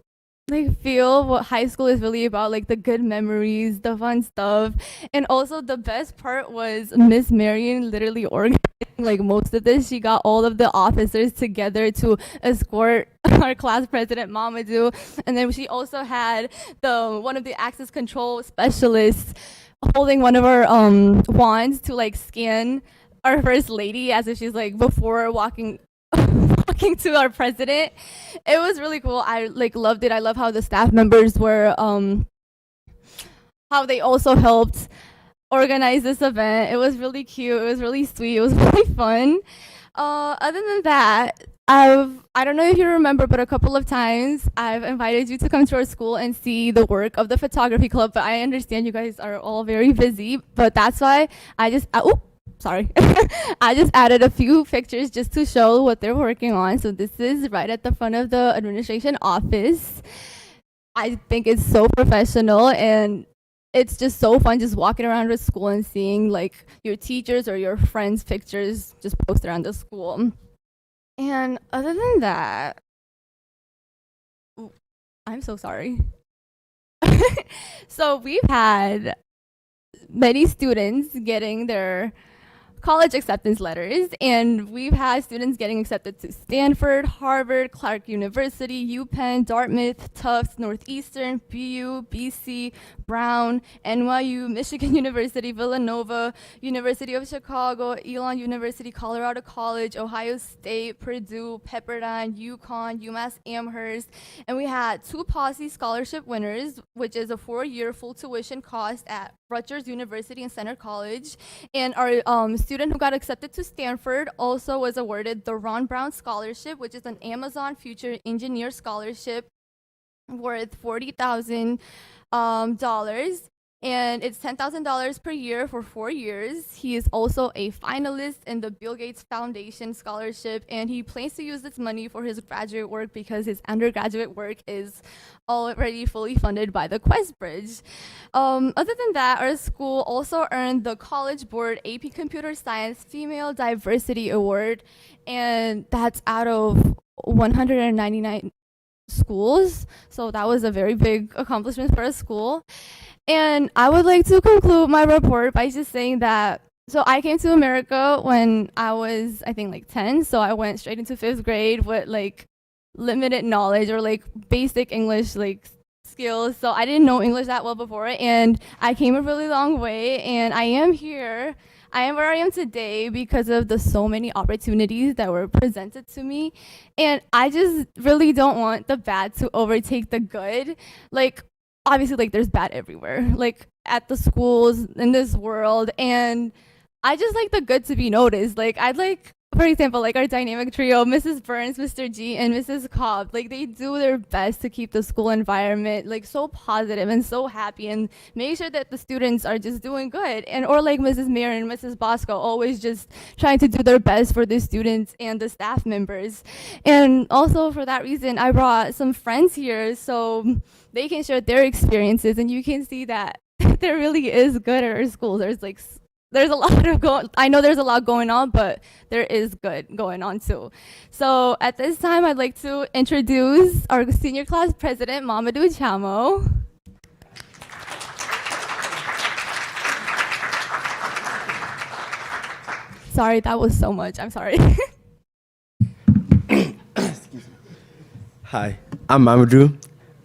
like feel what high school is really about, like the good memories, the fun stuff. And also the best part was Miss Marion literally organizing like most of this. She got all of the officers together to escort our class president Mamadou, and then she also had one of the access control specialists holding one of our wands to like scan our first lady as if she's like before walking walking to our president. It was really cool. I like loved it. I love how the staff members were how they also helped organize this event. It was really cute. It was really sweet. It was really fun. Other than that, I don't know if you remember, but a couple of times I've invited you to come to our school and see the work of the photography club, but I understand you guys are all very busy, but that's why I just, sorry. I just added a few pictures just to show what they're working on. So this is right at the front of the administration office. I think it's so professional, and it's just so fun just walking around the school and seeing like your teachers or your friends' pictures just posted around the school. And other than that, I'm so sorry. So we've had many students getting their college acceptance letters, and we've had students getting accepted to Stanford, Harvard, Clark University, UPenn, Dartmouth, Tufts, Northeastern, BU, BC, Brown, NYU, Michigan University, Villanova, University of Chicago, Elon University, Colorado College, Ohio State, Purdue, Pepperdine, UConn, UMass Amherst, and we had 2 Posse scholarship winners, which is a 4-year full tuition cost at Rutgers University and Centre College, and our student who got accepted to Stanford also was awarded the Ron Brown Scholarship, which is an Amazon Future Engineer Scholarship worth $40,000, and it's $10,000 per year for 4 years. He is also a finalist in the Bill Gates Foundation Scholarship, and he plans to use this money for his graduate work because his undergraduate work is already fully funded by the Quest Bridge. Other than that, our school also earned the College Board AP Computer Science Female Diversity Award, and that's out of 199 schools. So that was a very big accomplishment for a school. And I would like to conclude my report by just saying that, so I came to America when I was, I think, like 10. So I went straight into 5th grade with like limited knowledge or like basic English like skills. So I didn't know English that well before, and I came a really long way, and I am here. I am where I am today because of the so many opportunities that were presented to me. And I just really don't want the bad to overtake the good. Like, obviously, like, there's bad everywhere, like at the schools in this world, and I just like the good to be noticed. Like, I'd like, for example, like our dynamic trio, Mrs. Burns, Mr. G, and Mrs. Cobb, like they do their best to keep the school environment like so positive and so happy, and make sure that the students are just doing good. And or like Mrs. Mayer and Mrs. Bosco, always just trying to do their best for the students and the staff members. And also for that reason, I brought some friends here so they can share their experiences, and you can see that there really is good at our school. There's a lot of I know there's a lot going on, but there is good going on too. So at this time, I'd like to introduce our senior class president, Mamadou Chamo. Sorry, that was so much. I'm sorry. Hi, I'm Mamadou.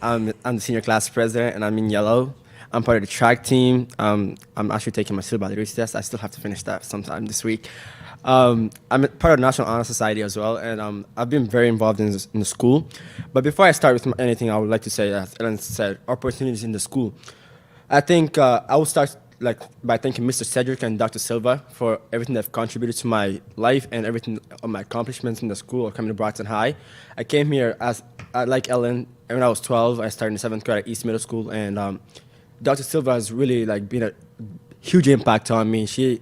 I'm the senior class president, and I'm in yellow. I'm part of the track team. I'm actually taking my silver test. I still have to finish that sometime this week. I'm part of the National Honor Society as well, and I've been very involved in the school. But before I start with anything, I would like to say, as Ellen said, opportunities in the school. I think I will start by thanking Mr. Cedric and Dr. Silva for everything they've contributed to my life and everything of my accomplishments in the school or coming to Brockton High. I came here like Ellen, when I was 12. I started in 7th grade at East Middle School, and Dr. Silva has really been a huge impact on me. She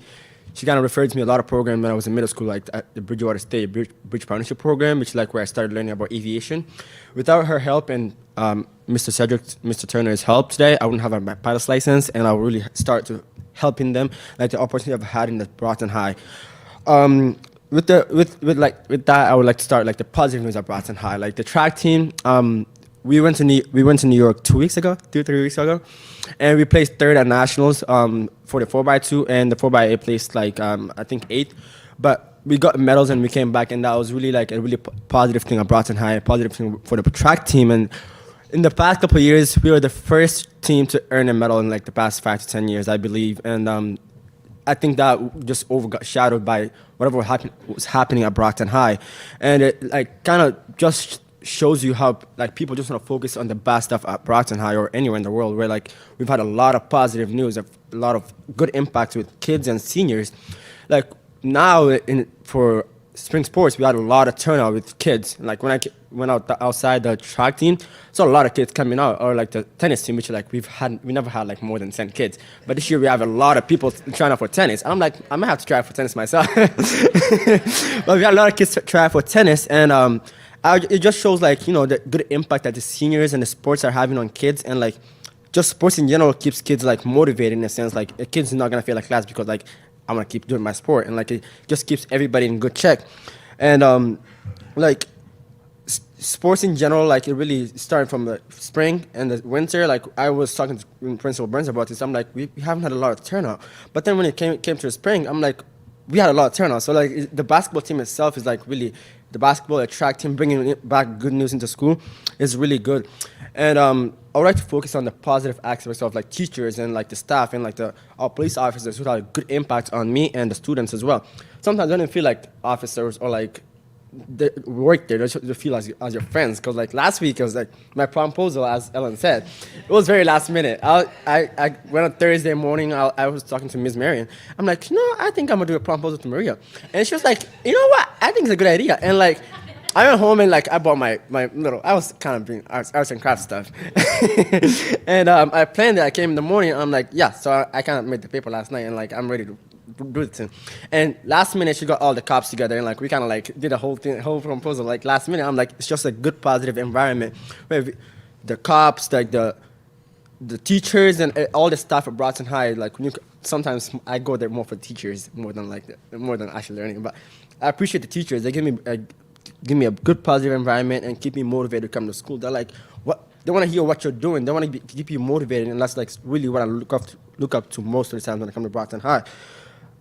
kind of referred to me a lot of programs when I was in middle school, like at the Bridgewater State Bridge Partnership Program, which is like where I started learning about aviation. Without her help and Mr. Turner's help today, I wouldn't have my pilot's license, and I would really start to helping them, like the opportunity I've had in the Brockton High. With that, I would like to start the positive news at Brockton High, like the track team. We went to New York 2 weeks ago, 3 weeks ago, and we placed 3rd at nationals for the 4x2, and the 4x8 placed I think 8th. But we got medals and we came back, and that was really a really positive thing at Brockton High, a positive thing for the track team. And in the past couple of years, we were the first team to earn a medal in like the past 5 to 10 years, I believe. And I think that just overshadowed by whatever was happening at Brockton High. And it like kind of just shows you how like people just want to focus on the bad stuff at Brockton High or anywhere in the world, where like we've had a lot of positive news, a lot of good impacts with kids and seniors. Like now for spring sports, we had a lot of turnout with kids. Like when I went outside the track team, saw a lot of kids coming out, or like the tennis team, which like we never had like more than 10 kids. But this year we have a lot of people trying out for tennis. I'm like, I might have to try out for tennis myself. But we had a lot of kids try out for tennis, and it just shows like, you know, the good impact that the seniors and the sports are having on kids, and like just sports in general keeps kids like motivated in a sense. Like a kid's not gonna fail a class because like I'm gonna keep doing my sport, and like it just keeps everybody in good check. And like sports in general, like it really started from the spring and the winter. Like I was talking to Principal Burns about this. I'm like, we haven't had a lot of turnout, but then when it came to the spring, I'm like, we had a lot of turnout. So like the basketball team itself is like really, the basketball track team bringing back good news into school is really good. And I would like to focus on the positive aspects of like teachers and like the staff and like our police officers who had a good impact on me and the students as well. Sometimes I don't feel like officers or like they work there, they feel as your friends. Because like last week it was like my proposal, as Ellen said, it was very last minute. I went on Thursday morning, I was talking to Ms. Marion. I'm like, no, I think I'm gonna do a proposal to Maria. And she was like, you know what, I think it's a good idea. And like I went home and like I bought my little, I was kind of doing arts and crafts stuff. And I planned it, I came in the morning, I'm like, yeah, so I kind of made the paper last night, and like I'm ready to do it soon. And last minute she got all the cops together, and like we kind of like did a whole proposal like last minute. I'm like, it's just a good positive environment where the cops, like the teachers and all the staff at Brockton High, like sometimes I go there more for teachers more than actually learning, but I appreciate the teachers. They give me a good positive environment and keep me motivated to come to school. They're like, what? They want to hear what you're doing. They want to keep you motivated, and that's like really what I look up to most of the time when I come to Brockton High.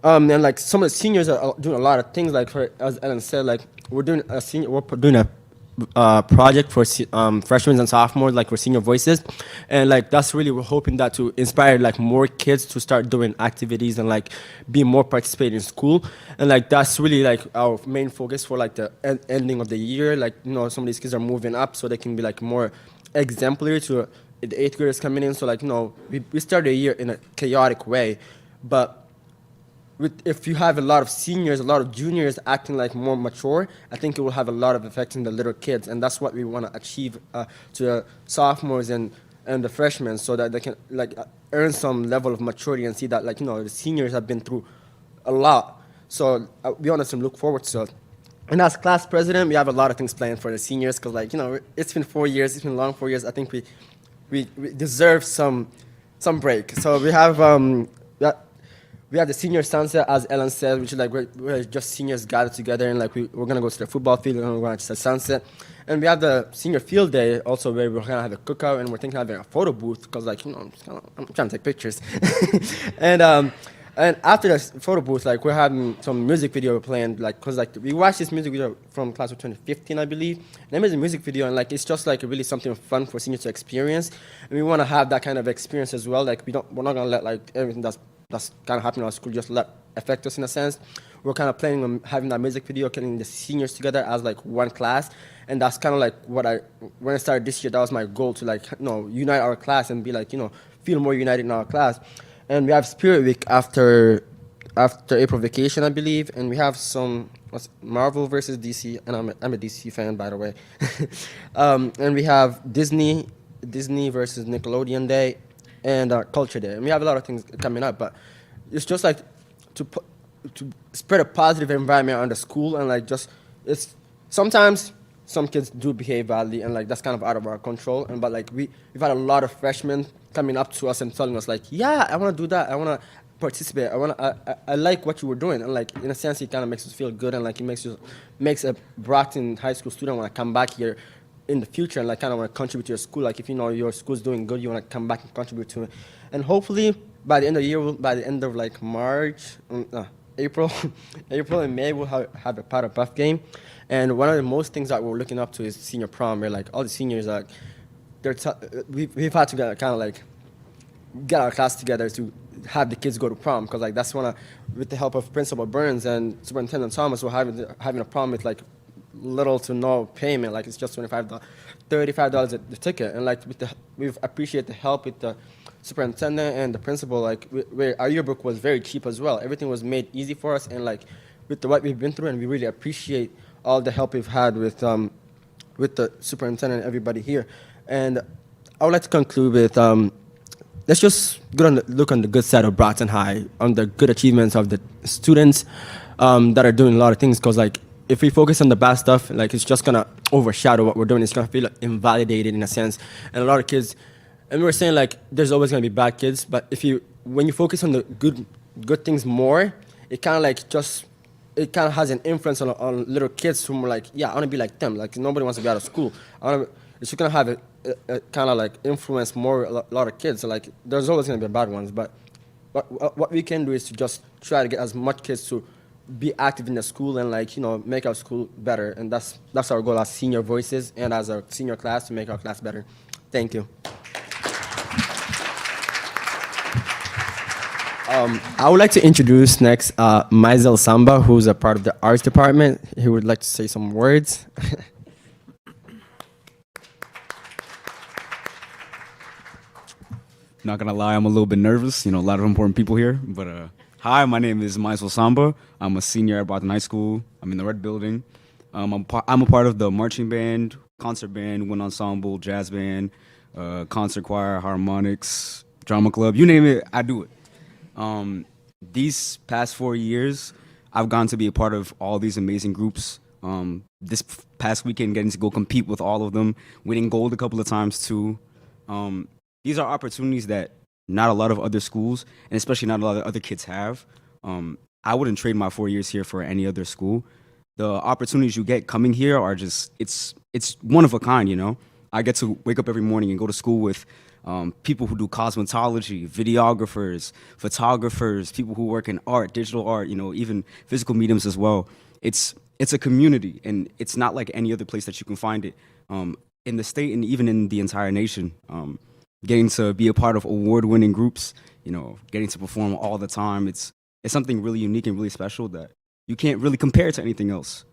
And like some of the seniors are doing a lot of things. Like as Ellen said, like we're doing a project for freshmen and sophomores, like for senior voices, and like that's really, we're hoping that to inspire like more kids to start doing activities and like be more participating in school. And like that's really like our main focus for like the ending of the year. Like, you know, some of these kids are moving up so they can be like more exemplary to the 8th graders coming in. So like, you know, we started a year in a chaotic way, but if you have a lot of seniors, a lot of juniors acting like more mature, I think it will have a lot of effect on the little kids, and that's what we want to achieve to the sophomores and the freshmen, so that they can like earn some level of maturity and see that, like, you know, the seniors have been through a lot. So we want to look forward to it. And as class president, we have a lot of things planned for the seniors, because, like, you know, it's been 4 years, it's been long 4 years. I think we deserve some break. So we have we have the senior sunset, as Ellen said, which is like we're just seniors gathered together, and like we're gonna go to the football field and we're gonna watch the sunset. And we have the senior field day also, where we're gonna have a cookout, and we're thinking of having a photo booth, because, like, you know, I'm trying to take pictures. And after the photo booth, like, we're having some music video playing, like, because like we watched this music video from class of 2015, I believe. And it was a music video, and like it's just like really something fun for seniors to experience. And we want to have that kind of experience as well. Like we're not gonna let like everything that's kind of happening in our school just affect us in a sense. We're kind of planning on having that music video, getting the seniors together as like one class, and that's kind of like when I started this year, that was my goal, to like, you know, unite our class and be like, you know, feel more united in our class. And we have Spirit Week after April vacation, I believe, and we have some Marvel versus DC, and I'm a DC fan, by the way. And we have Disney versus Nickelodeon Day, and Culture Day, and we have a lot of things coming up. But it's just like to spread a positive environment on the school, and like just it's sometimes some kids do behave badly, and like that's kind of out of our control. And but like we've had a lot of freshmen coming up to us and telling us like, yeah, I want to do that, I want to participate, I like what you were doing, and like in a sense it kind of makes us feel good, and like it makes a Brockton High School student want to come back here in the future and like kind of want to contribute to your school. Like if you know your school's doing good, you want to come back and contribute to it. And hopefully by the end of the year, by the end of like April and May, we'll have a Powder Puff game. And one of the most things that we're looking up to is senior prom, where like all the seniors are we've had to kind of like get our class together to have the kids go to prom, because like that's with the help of Principal Burns and Superintendent Thomas, we're having a problem with like little to no payment. Like it's just $35 the ticket, and like we appreciate the help with the superintendent and the principal. Like our yearbook was very cheap as well. Everything was made easy for us, and like with what we've been through, and we really appreciate all the help we've had with the superintendent and everybody here. And I would like to conclude with let's just look on the good side of Brockton High, on the good achievements of the students that are doing a lot of things. Because like if we focus on the bad stuff, like it's just gonna overshadow what we're doing. It's gonna feel invalidated in a sense. And a lot of kids, and we were saying like there's always gonna be bad kids, but when you focus on the good things more, it kind of has an influence on little kids who are like, yeah, I want to be like them. Like nobody wants to be out of school. It's just gonna have a kind of like influence more a lot of kids. So like there's always gonna be bad ones, but what we can do is to just try to get as much kids to be active in the school and like make our school better. And that's our goal as senior voices and as our senior class, to make our class better. Thank you. I would like to introduce next Maisel Samba, who's a part of the arts department. He would like to say some words. Not gonna lie, I'm a little bit nervous. A lot of important people here. But hi, my name is Maisel Samba. I'm a senior at Brockton High School. I'm in the Red Building. I'm a part of the marching band, concert band, wind ensemble, jazz band, concert choir, harmonics, drama club. You name it, I do it. These past 4 years, I've gotten to be a part of all these amazing groups. This past weekend, getting to go compete with all of them, winning gold a couple of times too. These are opportunities that not a lot of other schools, and especially not a lot of other kids have. I wouldn't trade my 4 years here for any other school. The opportunities you get coming here are just, it's one of a kind, I get to wake up every morning and go to school with people who do cosmetology, videographers, photographers, people who work in art, digital art, even physical mediums as well. It's a community, and it's not like any other place that you can find it in the state and even in the entire nation. Getting to be a part of award-winning groups, getting to perform all the time, it's something really unique and really special that you can't really compare to anything else.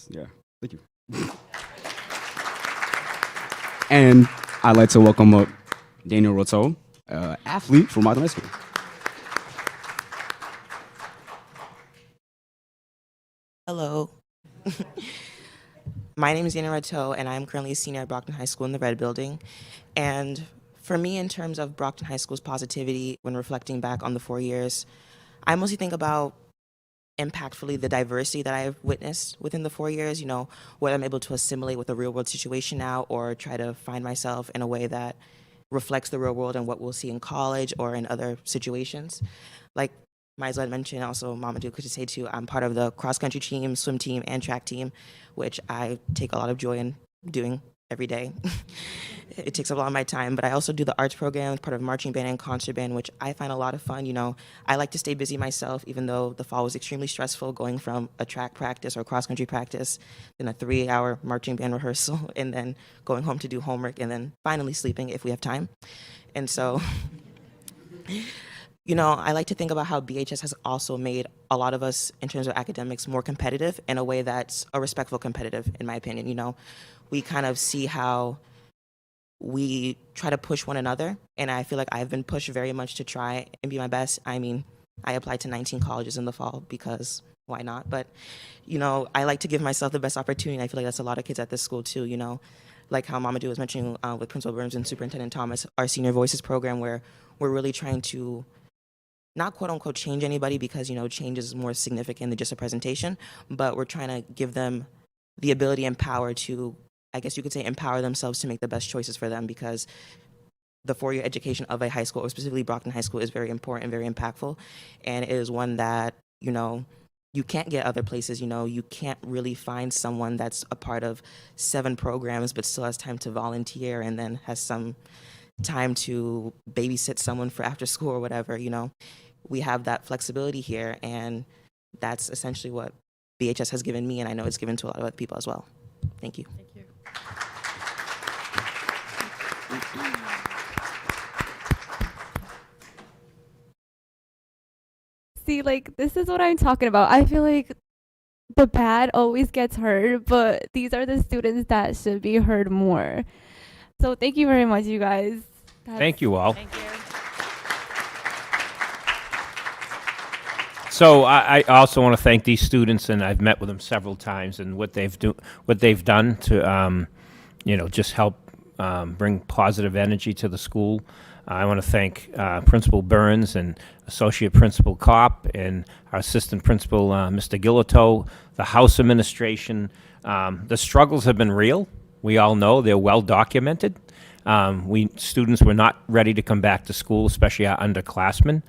Yeah, thank you. And I'd like to welcome up Daniel Roto, athlete from Brockton High School. Hello. My name is Daniel Roto, and I'm currently a senior at Brockton High School in the Red Building. And for me, in terms of Brockton High School's positivity, when reflecting back on the 4 years, I mostly think about impactfully the diversity that I've witnessed within the 4 years, whether I'm able to assimilate with a real world situation now or try to find myself in a way that reflects the real world and what we'll see in college or in other situations. Like Maisel had mentioned, also Mamadou could say too, I'm part of the cross-country team, swim team, and track team, which I take a lot of joy in doing every day. It takes up a lot of my time, but I also do the arts program, part of marching band and concert band, which I find a lot of fun. I like to stay busy myself, even though the fall was extremely stressful, going from a track practice or cross-country practice, then a 3-hour marching band rehearsal, and then going home to do homework, and then finally sleeping if we have time. And so I like to think about how BHS has also made a lot of us, in terms of academics, more competitive in a way that's a respectful competitive, in my opinion. We kind of see how we try to push one another, and I feel like I've been pushed very much to try and be my best. I mean, I applied to 19 colleges in the fall because why not? But, I like to give myself the best opportunity. I feel like that's a lot of kids at this school too, like how Mamadou was mentioning with Principal Burns and Superintendent Thomas, our Senior Voices program, where we're really trying to not quote unquote change anybody, because change is more significant than just a presentation, but we're trying to give them the ability and power to, I guess you could say, empower themselves to make the best choices for them, because the 4-year education of a high school, or specifically Brockton High School, is very important and very impactful, and it is one that you can't get other places. You can't really find someone that's a part of 7 programs but still has time to volunteer and then has some time to babysit someone for after school or whatever. We have that flexibility here, and that's essentially what BHS has given me, and I know it's given to a lot of other people as well. Thank you. Thank you. See, like, this is what I'm talking about. I feel like the bad always gets heard, but these are the students that should be heard more. So thank you very much, you guys. Thank you all. So I also want to thank these students, and I've met with them several times, and what they've done to, just help bring positive energy to the school. I want to thank Principal Burns and Associate Principal Kopp and our Assistant Principal, Mr. Gillito, the House Administration. The struggles have been real. We all know they're well documented. Students were not ready to come back to school, especially our underclassmen.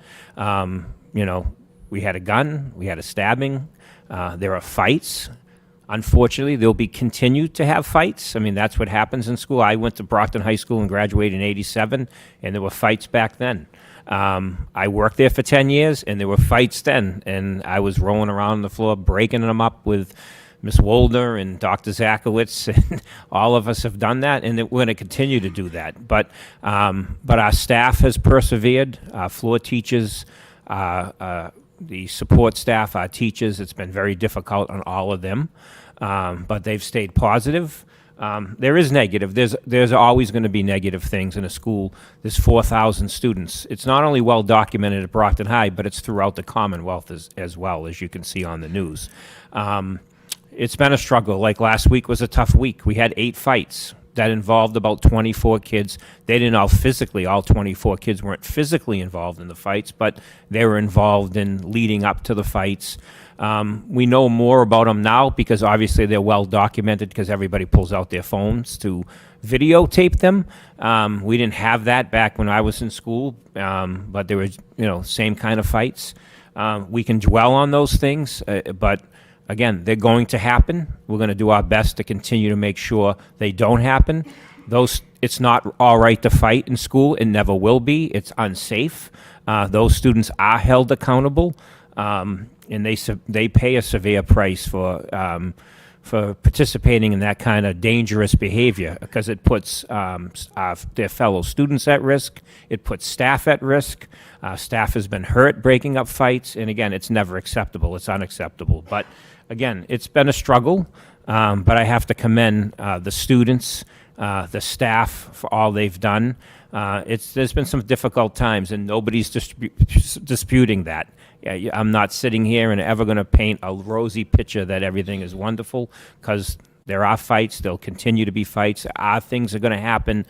We had a gun, we had a stabbing, there are fights. Unfortunately, there'll be continued to have fights. I mean, that's what happens in school. I went to Brockton High School and graduated in '87, and there were fights back then. I worked there for 10 years, and there were fights then, and I was rolling around the floor, breaking them up with Ms. Wolder and Dr. Zakowitz, and all of us have done that, and we're going to continue to do that. But our staff has persevered, our floor teachers, the support staff, our teachers. It's been very difficult on all of them, but they've stayed positive. There is negative. There's always going to be negative things in a school. There's 4,000 students. It's not only well documented at Brockton High, but it's throughout the Commonwealth as well, as you can see on the news. It's been a struggle. Like last week was a tough week. We had 8 fights that involved about 24 kids. They didn't all 24 kids weren't physically involved in the fights, but they were involved in leading up to the fights. We know more about them now because obviously they're well documented because everybody pulls out their phones to videotape them. We didn't have that back when I was in school, but there was, same kind of fights. We can dwell on those things, but again, they're going to happen. We're going to do our best to continue to make sure they don't happen. It's not all right to fight in school. It never will be. It's unsafe. Those students are held accountable, and they pay a severe price for participating in that kind of dangerous behavior because it puts their fellow students at risk. It puts staff at risk. Staff has been hurt breaking up fights, and again, it's never acceptable. It's unacceptable. But again, it's been a struggle, but I have to commend the students, the staff for all they've done. There's been some difficult times, and nobody's disputing that. I'm not sitting here and ever going to paint a rosy picture that everything is wonderful, because there are fights. There'll continue to be fights. Things are going to happen.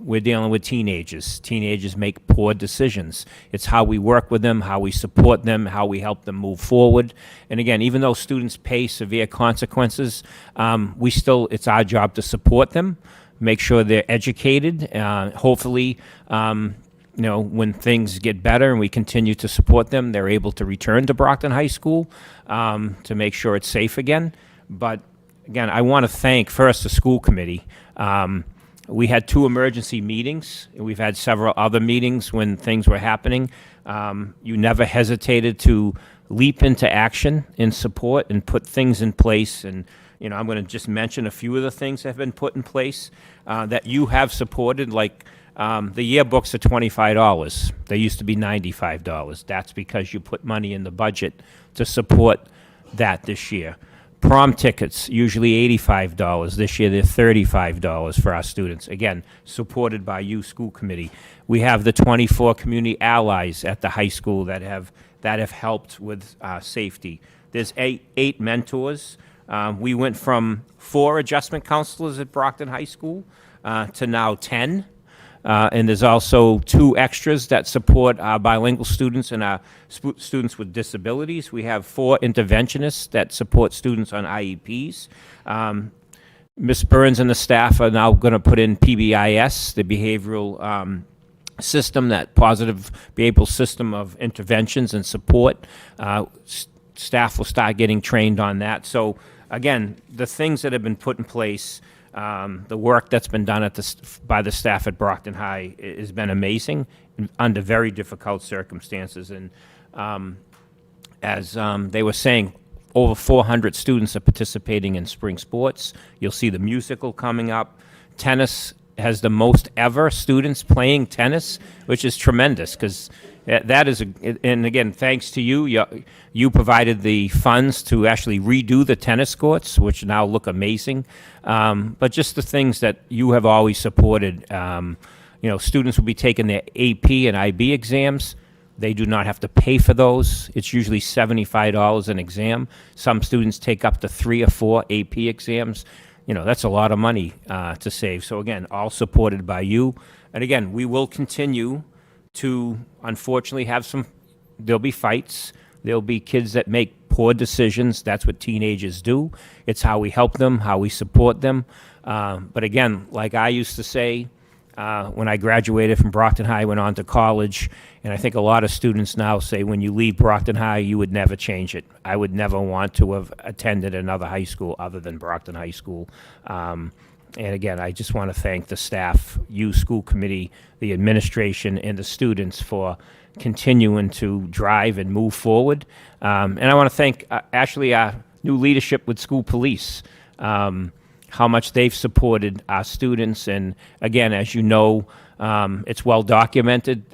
We're dealing with teenagers. Teenagers make poor decisions. It's how we work with them, how we support them, how we help them move forward. And again, even though students pay severe consequences, it's our job to support them, make sure they're educated. Hopefully, when things get better and we continue to support them, they're able to return to Brockton High School to make sure it's safe again. But again, I want to thank first the school committee. We had 2 emergency meetings. We've had several other meetings when things were happening. You never hesitated to leap into action in support and put things in place. And, I'm going to just mention a few of the things that have been put in place that you have supported, like the yearbooks are $25. They used to be $95. That's because you put money in the budget to support that this year. Prom tickets, usually $85. This year, they're $35 for our students. Again, supported by you, school committee. We have the 24 community allies at the high school that have helped with safety. There's eight mentors. We went from 4 adjustment counselors at Brockton High School to now 10. And there's also 2 extras that support our bilingual students and our students with disabilities. We have 4 interventionists that support students on IEPs. Ms. Burns and the staff are now going to put in PBIS, the behavioral system, that positive behavioral system of interventions and support. Staff will start getting trained on that. So again, the things that have been put in place, the work that's been done by the staff at Brockton High has been amazing under very difficult circumstances. And as they were saying, over 400 students are participating in spring sports. You'll see the musical coming up. Tennis has the most ever students playing tennis, which is tremendous because that is, and again, thanks to you, you provided the funds to actually redo the tennis courts, which now look amazing. But just the things that you have always supported, students will be taking their AP and IB exams. They do not have to pay for those. It's usually $75 an exam. Some students take up to 3 or 4 AP exams. That's a lot of money to save. So again, all supported by you. And again, we will continue to, unfortunately, there'll be fights. There'll be kids that make poor decisions. That's what teenagers do. It's how we help them, how we support them. But again, like I used to say, when I graduated from Brockton High, went on to college, and I think a lot of students now say when you leave Brockton High, you would never change it. I would never want to have attended another high school other than Brockton High School. And again, I just want to thank the staff, you, school committee, the administration, and the students for continuing to drive and move forward. And I want to thank actually our new leadership with school police. How much they've supported our students. And again, as you know, it's well documented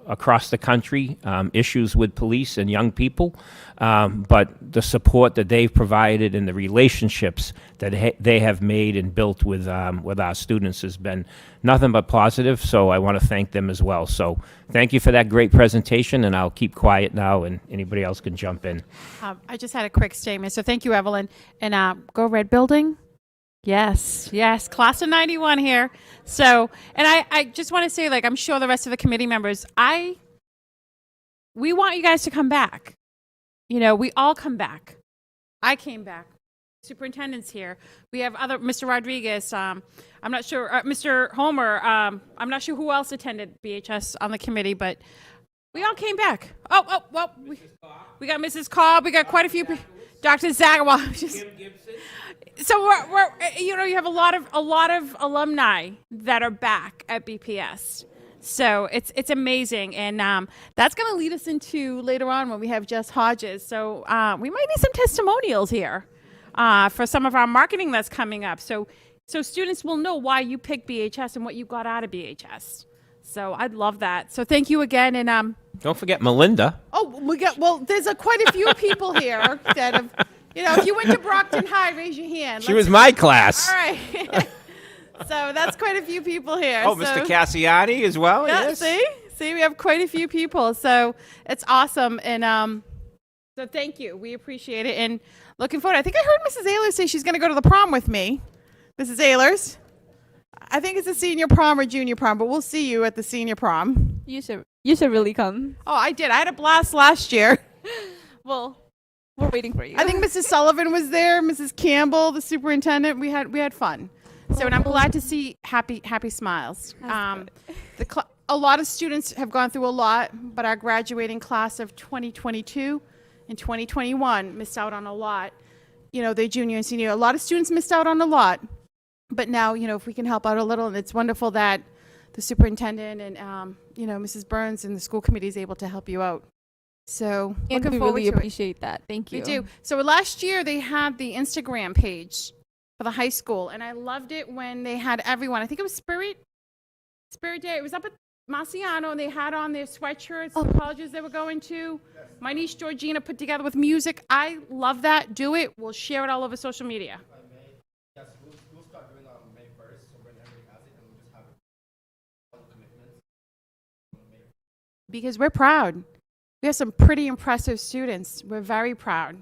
across the country, issues with police and young people. But the support that they've provided and the relationships that they have made and built with our students has been nothing but positive. So I want to thank them as well. So thank you for that great presentation, and I'll keep quiet now, and anybody else can jump in. I just had a quick statement. So thank you, Evelyn. And go Red Building. Yes, class of 91 here. So, and I just want to say, I'm sure the rest of the committee members, we want you guys to come back. We all come back. I came back. Superintendent's here. We have Mr. Rodriguez. I'm not sure, Mr. Homer. I'm not sure who else attended BHS on the committee, but we all came back. Well, we got Mrs. Cobb. We got quite a few. Dr. Zagwa. So we're you have a lot of alumni that are back at BPS. So it's amazing, and that's going to lead us into later on when we have Jess Hodges. So we might need some testimonials here for some of our marketing that's coming up. So students will know why you picked BHS and what you got out of BHS. So I'd love that. So thank you again, and don't forget Melinda. There's quite a few people here that have. If you went to Brockton High, raise your hand. She was my class. All right. So that's quite a few people here. Oh, Mr. Cassiani as well? Yeah, Yes. see, we have quite a few people. So it's awesome. And so thank you. We appreciate it. And looking forward. I think I heard Mrs. Ehlers say she's going to go to the prom with me. Mrs. Ehlers. I think it's a senior prom or junior prom, but we'll see you at the senior prom. You should really come. Oh, I did. I had a blast last year. Well, we're waiting for you. I think Mrs. Sullivan was there, Mrs. Campbell, the superintendent. We had fun. So, and I'm glad to see happy smiles. A lot of students have gone through a lot, but our graduating class of 2022 and 2021 missed out on a lot. They're junior and senior. A lot of students missed out on a lot. But now, if we can help out a little, and it's wonderful that the superintendent and, Mrs. Burns and the school committee is able to help you out. So And looking we forward really to it. appreciate that. Thank you. We do. So last year they had the Instagram page for the high school, and I loved it when they had everyone. I think it was Spirit Day. It was up at Marciano, and they had on their sweatshirts, the colleges they were going to. My niece Georgina put together with music. I love that. Do it. We'll share it all over social media. Yes, we'll start doing on May 1st, so when everybody has it, and we'll just have all the commitments. Because we're proud. We have some pretty impressive students. We're very proud.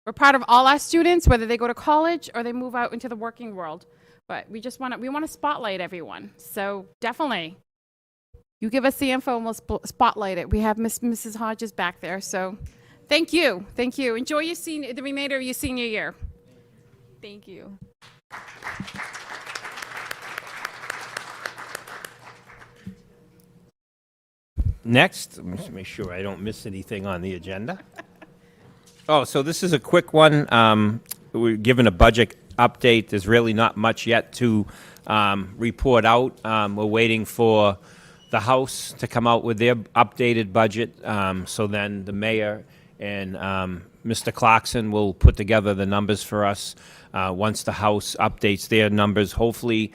We're proud of all our students, whether they go to college or they move out into the working world. But we want to spotlight everyone. So definitely, you give us the info and we'll spotlight it. We have Mrs. Hodges back there. So thank you. Enjoy the remainder of your senior year. Thank you. Next, let me just make sure I don't miss anything on the agenda. Oh, so this is a quick one. We're given a budget update. There's really not much yet to report out. We're waiting for the House to come out with their updated budget. So then the mayor and Mr. Clarkson will put together the numbers for us once the House updates their numbers, hopefully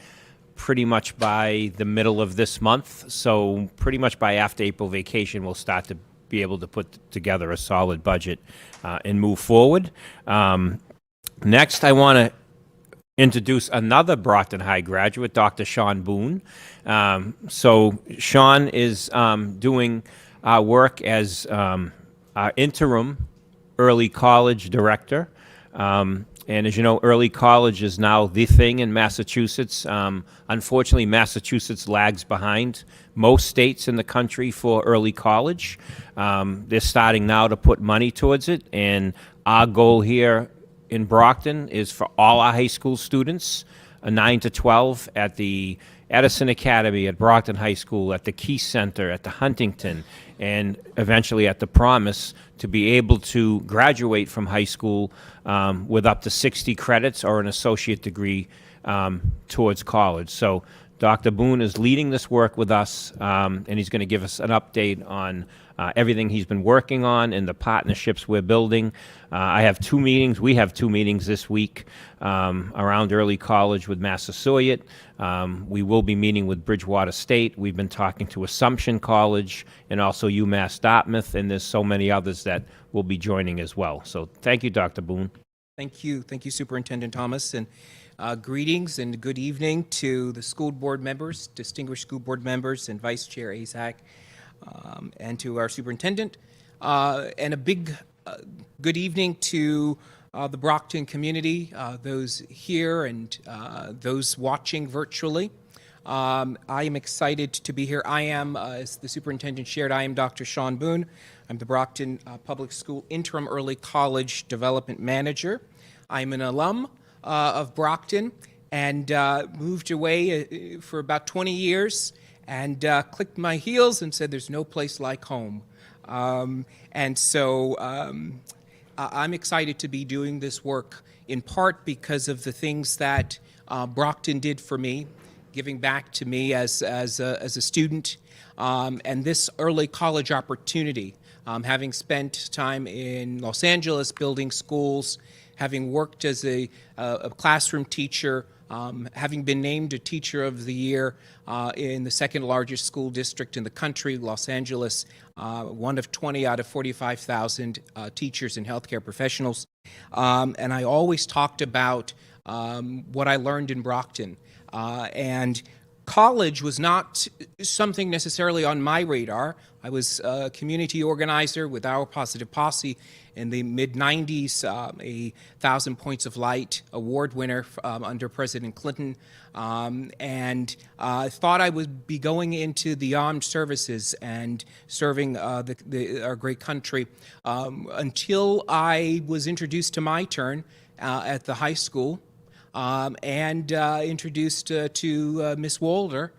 pretty much by the middle of this month. So pretty much by after April vacation, we'll start to be able to put together a solid budget and move forward. Next, I want to introduce another Brockton High graduate, Dr. Sean Boone. So Sean is doing work as our interim early college director. And as you know, early college is now the thing in Massachusetts. Unfortunately, Massachusetts lags behind most states in the country for early college. They're starting now to put money towards it, and our goal here in Brockton is for all our high school students, 9 to 12, at the Edison Academy, at Brockton High School, at the Key Center, at the Huntington, and eventually at the Promise, to be able to graduate from high school with up to 60 credits or an associate degree towards college. So Dr. Boone is leading this work with us, and he's going to give us an update on everything he's been working on and the partnerships we're building. I have 2 meetings. We have 2 meetings this week around early college with Massasoit. We will be meeting with Bridgewater State. We've been talking to Assumption College and also UMass Dartmouth, and there's so many others that will be joining as well. So thank you, Dr. Boone. Thank you, Superintendent Thomas, and greetings and good evening to the school board members, distinguished school board members, and Vice Chair Azak, and to our superintendent, and a big good evening to the Brockton community, those here and those watching virtually. I am excited to be here. I am, as the superintendent shared, I am Dr. Sean Boone. I'm the Brockton Public School Interim Early College Development Manager. I'm an alum of Brockton and moved away for about 20 years and clicked my heels and said there's no place like home. And so I'm excited to be doing this work in part because of the things that Brockton did for me, giving back to me as a student, and this early college opportunity, having spent time in Los Angeles building schools, having worked as a classroom teacher, having been named a Teacher of the Year in the second largest school district in the country, Los Angeles, one of 20 out of 45,000 teachers and healthcare professionals. And I always talked about what I learned in Brockton. And college was not something necessarily on my radar. I was a community organizer with Our Positive Posse in the mid-90s, a 1,000 Points of Light award winner under President Clinton, and I thought I would be going into the armed services and serving our great country until I was introduced to my turn at the high school and introduced to Miss Walder,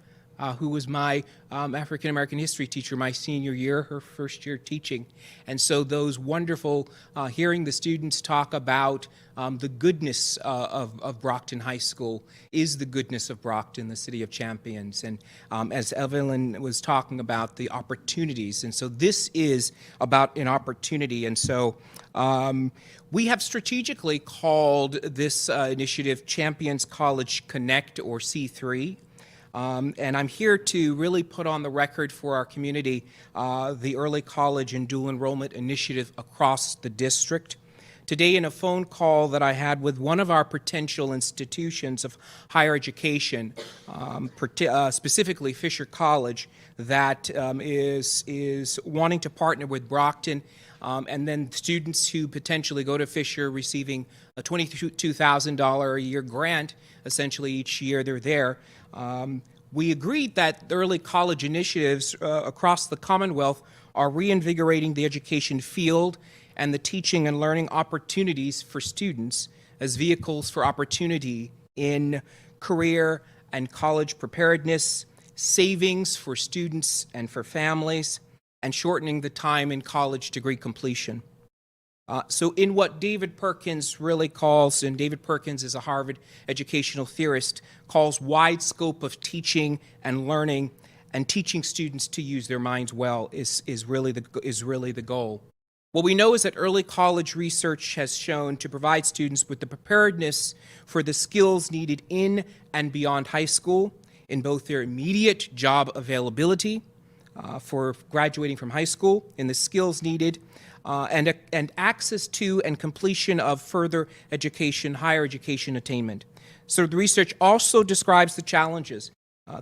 who was my African-American history teacher my senior year, her first year teaching. And so those wonderful, hearing the students talk about the goodness of Brockton High School is the goodness of Brockton, the city of champions. And as Evelyn was talking about, the opportunities. And so this is about an opportunity. And so we have strategically called this initiative Champions College Connect, or C3. And I'm here to really put on the record for our community the early college and dual enrollment initiative across the district. Today, in a phone call that I had with one of our potential institutions of higher education, specifically Fisher College, that is wanting to partner with Brockton, and then students who potentially go to Fisher receiving a $22,000 a year grant, essentially each year they're there. We agreed that the early college initiatives across the Commonwealth are reinvigorating the education field and the teaching and learning opportunities for students as vehicles for opportunity in career and college preparedness, savings for students and for families, and shortening the time in college degree completion. So in what David Perkins really calls, and David Perkins is a Harvard educational theorist, calls wide scope of teaching and learning, and teaching students to use their minds well is really the goal. What we know is that early college research has shown to provide students with the preparedness for the skills needed in and beyond high school, in both their immediate job availability for graduating from high school, in the skills needed, and access to and completion of further education, higher education attainment. So the research also describes the challenges,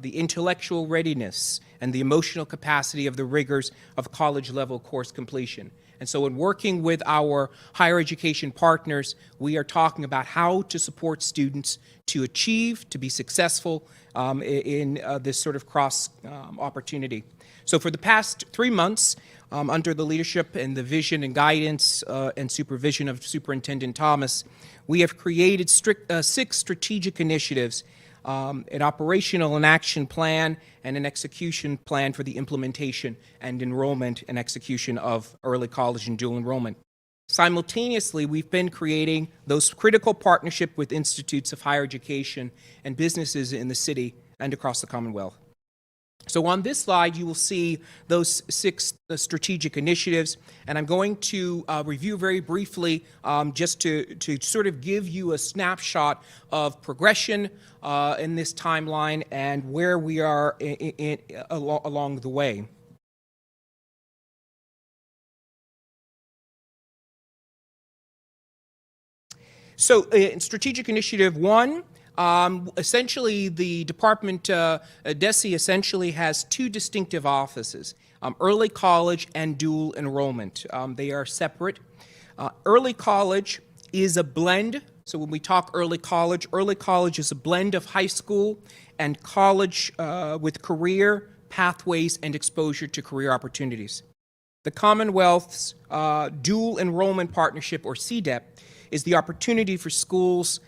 the intellectual readiness, and the emotional capacity of the rigors of college-level course completion. And so in working with our higher education partners, we are talking about how to support students to achieve, to be successful in this sort of cross opportunity. So for the past 3 months, under the leadership and the vision and guidance and supervision of Superintendent Thomas, we have created 6 strategic initiatives, an operational and action plan, and an execution plan for the implementation and enrollment and execution of early college and dual enrollment. Simultaneously, we've been creating those critical partnership with institutes of higher education and businesses in the city and across the Commonwealth. So on this slide, you will see those 6 strategic initiatives, and I'm going to review very briefly just to sort of give you a snapshot of progression in this timeline and where we are along the way. So in Strategic Initiative 1, essentially, the department, DESE, essentially has 2 distinctive offices, early college and dual enrollment. They are separate. Early college is a blend. So when we talk early college is a blend of high school and college with career pathways and exposure to career opportunities. The Commonwealth's Dual Enrollment Partnership, or CDEP, is the opportunity for schools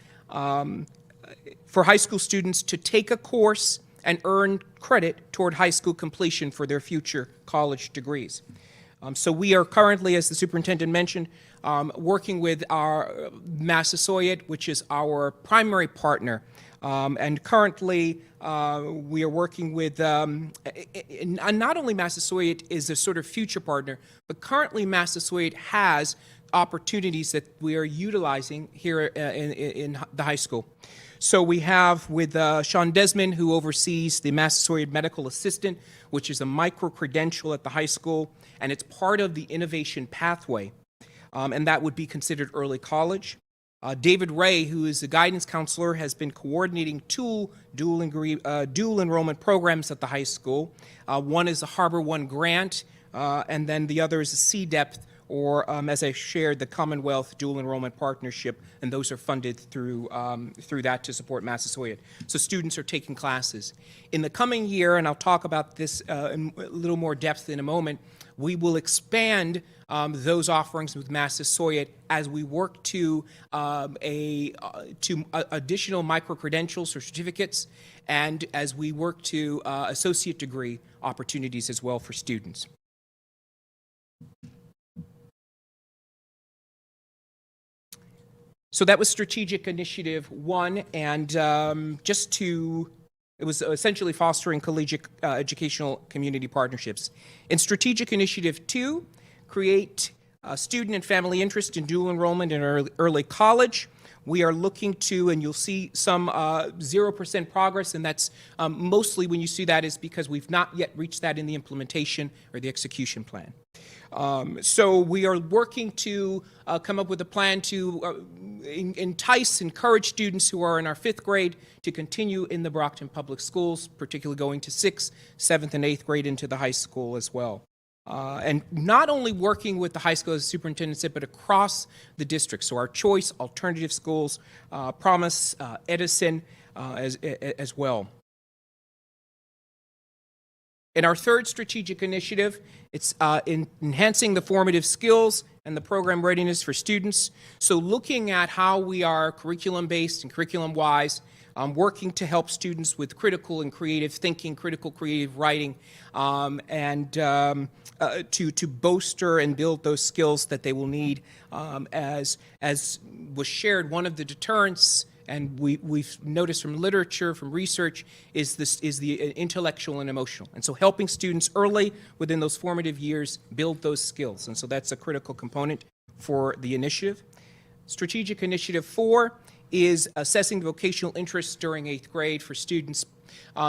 for high school students to take a course and earn credit toward high school completion for their future college degrees. So we are currently, as the superintendent mentioned, working with our Massasoit, which is our primary partner. And currently, we are working with, not only Massasoit is a sort of future partner, but currently Massasoit has opportunities that we are utilizing here in the high school. So we have with Sean Desmond, who oversees the Massasoit Medical Assistant, which is a micro-credential at the high school, and it's part of the innovation pathway, and that would be considered early college. David Ray, who is the guidance counselor, has been coordinating 2 dual enrollment programs at the high school. One is a Harbor One grant, and then the other is a CDEP, or as I shared, the Commonwealth Dual Enrollment Partnership, and those are funded through that to support Massasoit. So students are taking classes. In the coming year, and I'll talk about this in a little more depth in a moment, we will expand those offerings with Massasoit as we work to additional micro-credentials or certificates, and as we work to associate degree opportunities as well for students. So that was Strategic Initiative 1, and it was essentially fostering collegiate educational community partnerships. In Strategic Initiative 2, create student and family interest in dual enrollment in early college. We are looking to, and you'll see some 0% progress, and that's mostly when you see that is because we've not yet reached that in the implementation or the execution plan. So we are working to come up with a plan to encourage students who are in our 5th grade to continue in the Brockton Public Schools, particularly going to 6th, 7th, and 8th grade into the high school as well. And not only working with the high school, as the superintendent said, but across the district. So our choice, alternative schools, Promise, Edison as well. In our 3rd strategic initiative, it's in enhancing the formative skills and the program readiness for students. So looking at how we are curriculum-based and curriculum-wise, working to help students with critical and creative thinking, critical creative writing, and to bolster and build those skills that they will need. As was shared, one of the deterrents, and we've noticed from literature, from research, is the intellectual and emotional. And so helping students early within those formative years build those skills. And so that's a critical component for the initiative. Strategic Initiative 4 is assessing vocational interests during 8th grade for students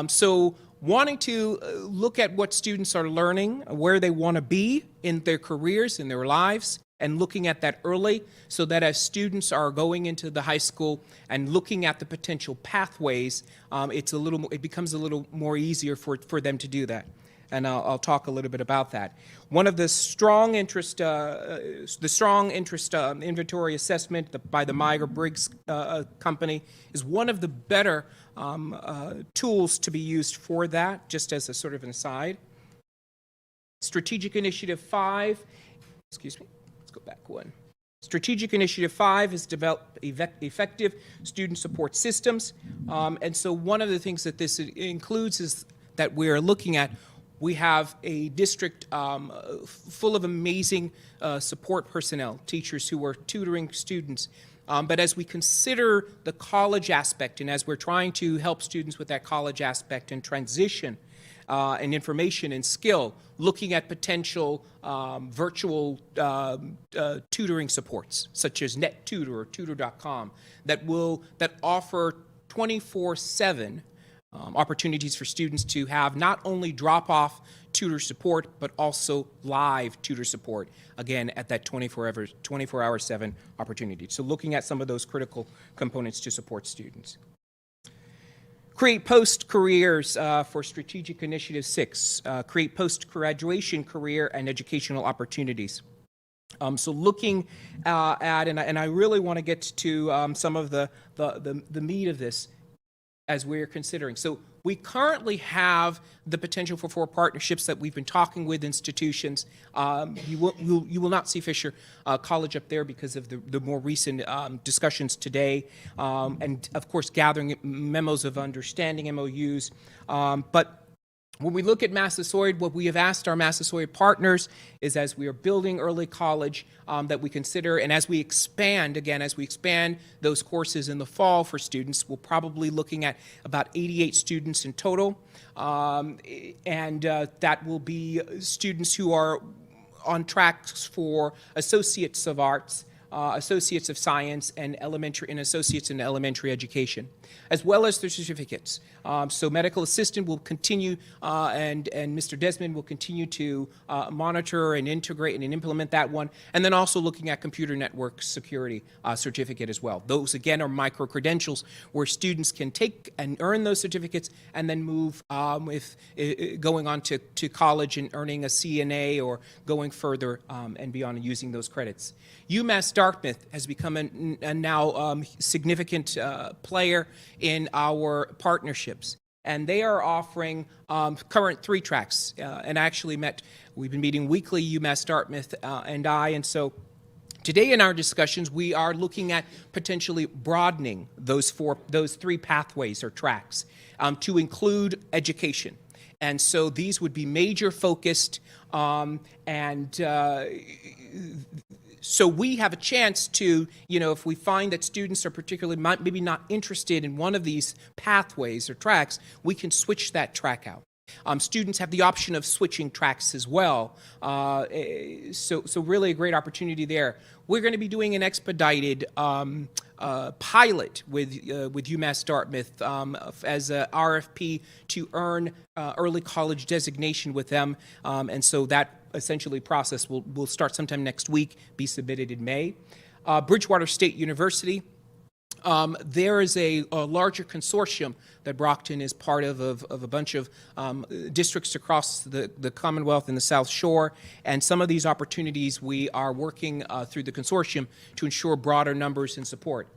So wanting to look at what students are learning, where they want to be in their careers, in their lives, and looking at that early so that as students are going into the high school and looking at the potential pathways, it becomes a little more easier for them to do that. And I'll talk a little bit about that. One of the strong interest inventory assessment by the Myers-Briggs company is one of the better tools to be used for that, just as a sort of an aside. Strategic Initiative 5, excuse me, let's go back one. Strategic Initiative 5 is develop effective student support systems. And so one of the things that this includes is that we're looking at, we have a district full of amazing support personnel, teachers who are tutoring students. But as we consider the college aspect and as we're trying to help students with that college aspect and transition and information and skill, looking at potential virtual tutoring supports, such as NetTutor or Tutor.com, that offer 24/7 opportunities for students to have not only drop-off tutor support, but also live tutor support, again, at that 24/7 opportunity. So looking at some of those critical components to support students. Create post-careers for Strategic Initiative 6. Create post-graduation career and educational opportunities. So looking at, and I really want to get to some of the meat of this, as we're considering. So we currently have the potential for 4 partnerships that we've been talking with institutions. You will not see Fisher College up there because of the more recent discussions today, and of course gathering memos of understanding, MOUs. But when we look at Massasoit, what we have asked our Massasoit partners is, as we are building early college, that we consider, and as we expand those courses in the fall for students, we're probably looking at about 88 students in total, and that will be students who are on tracks for Associates of Arts, Associates of Science, and Associates in Elementary Education, as well as their certificates. So medical assistant will continue, and Mr. Desmond will continue to monitor and integrate and implement that one, and then also looking at computer network security certificate as well. Those, again, are micro-credentials where students can take and earn those certificates and then move going on to college and earning a CNA or going further and beyond and using those credits. UMass Dartmouth has become a now significant player in our partnerships, and they are offering current 3 tracks. And actually we've been meeting weekly, UMass Dartmouth and so today in our discussions we are looking at potentially broadening those 3 pathways or tracks to include education. And so these would be major focused, so we have a chance to, if we find that students are particularly maybe not interested in one of these pathways or tracks, we can switch that track out. Students have the option of switching tracks as well, so really a great opportunity there. We're going to be doing an expedited pilot with UMass Dartmouth as a RFP to earn early college designation with them, and so that essentially process will start sometime next week, be submitted in May. Bridgewater State University. There is a larger consortium that Brockton is part of a bunch of districts across the Commonwealth and the South Shore, and some of these opportunities we are working through the consortium to ensure broader numbers and support.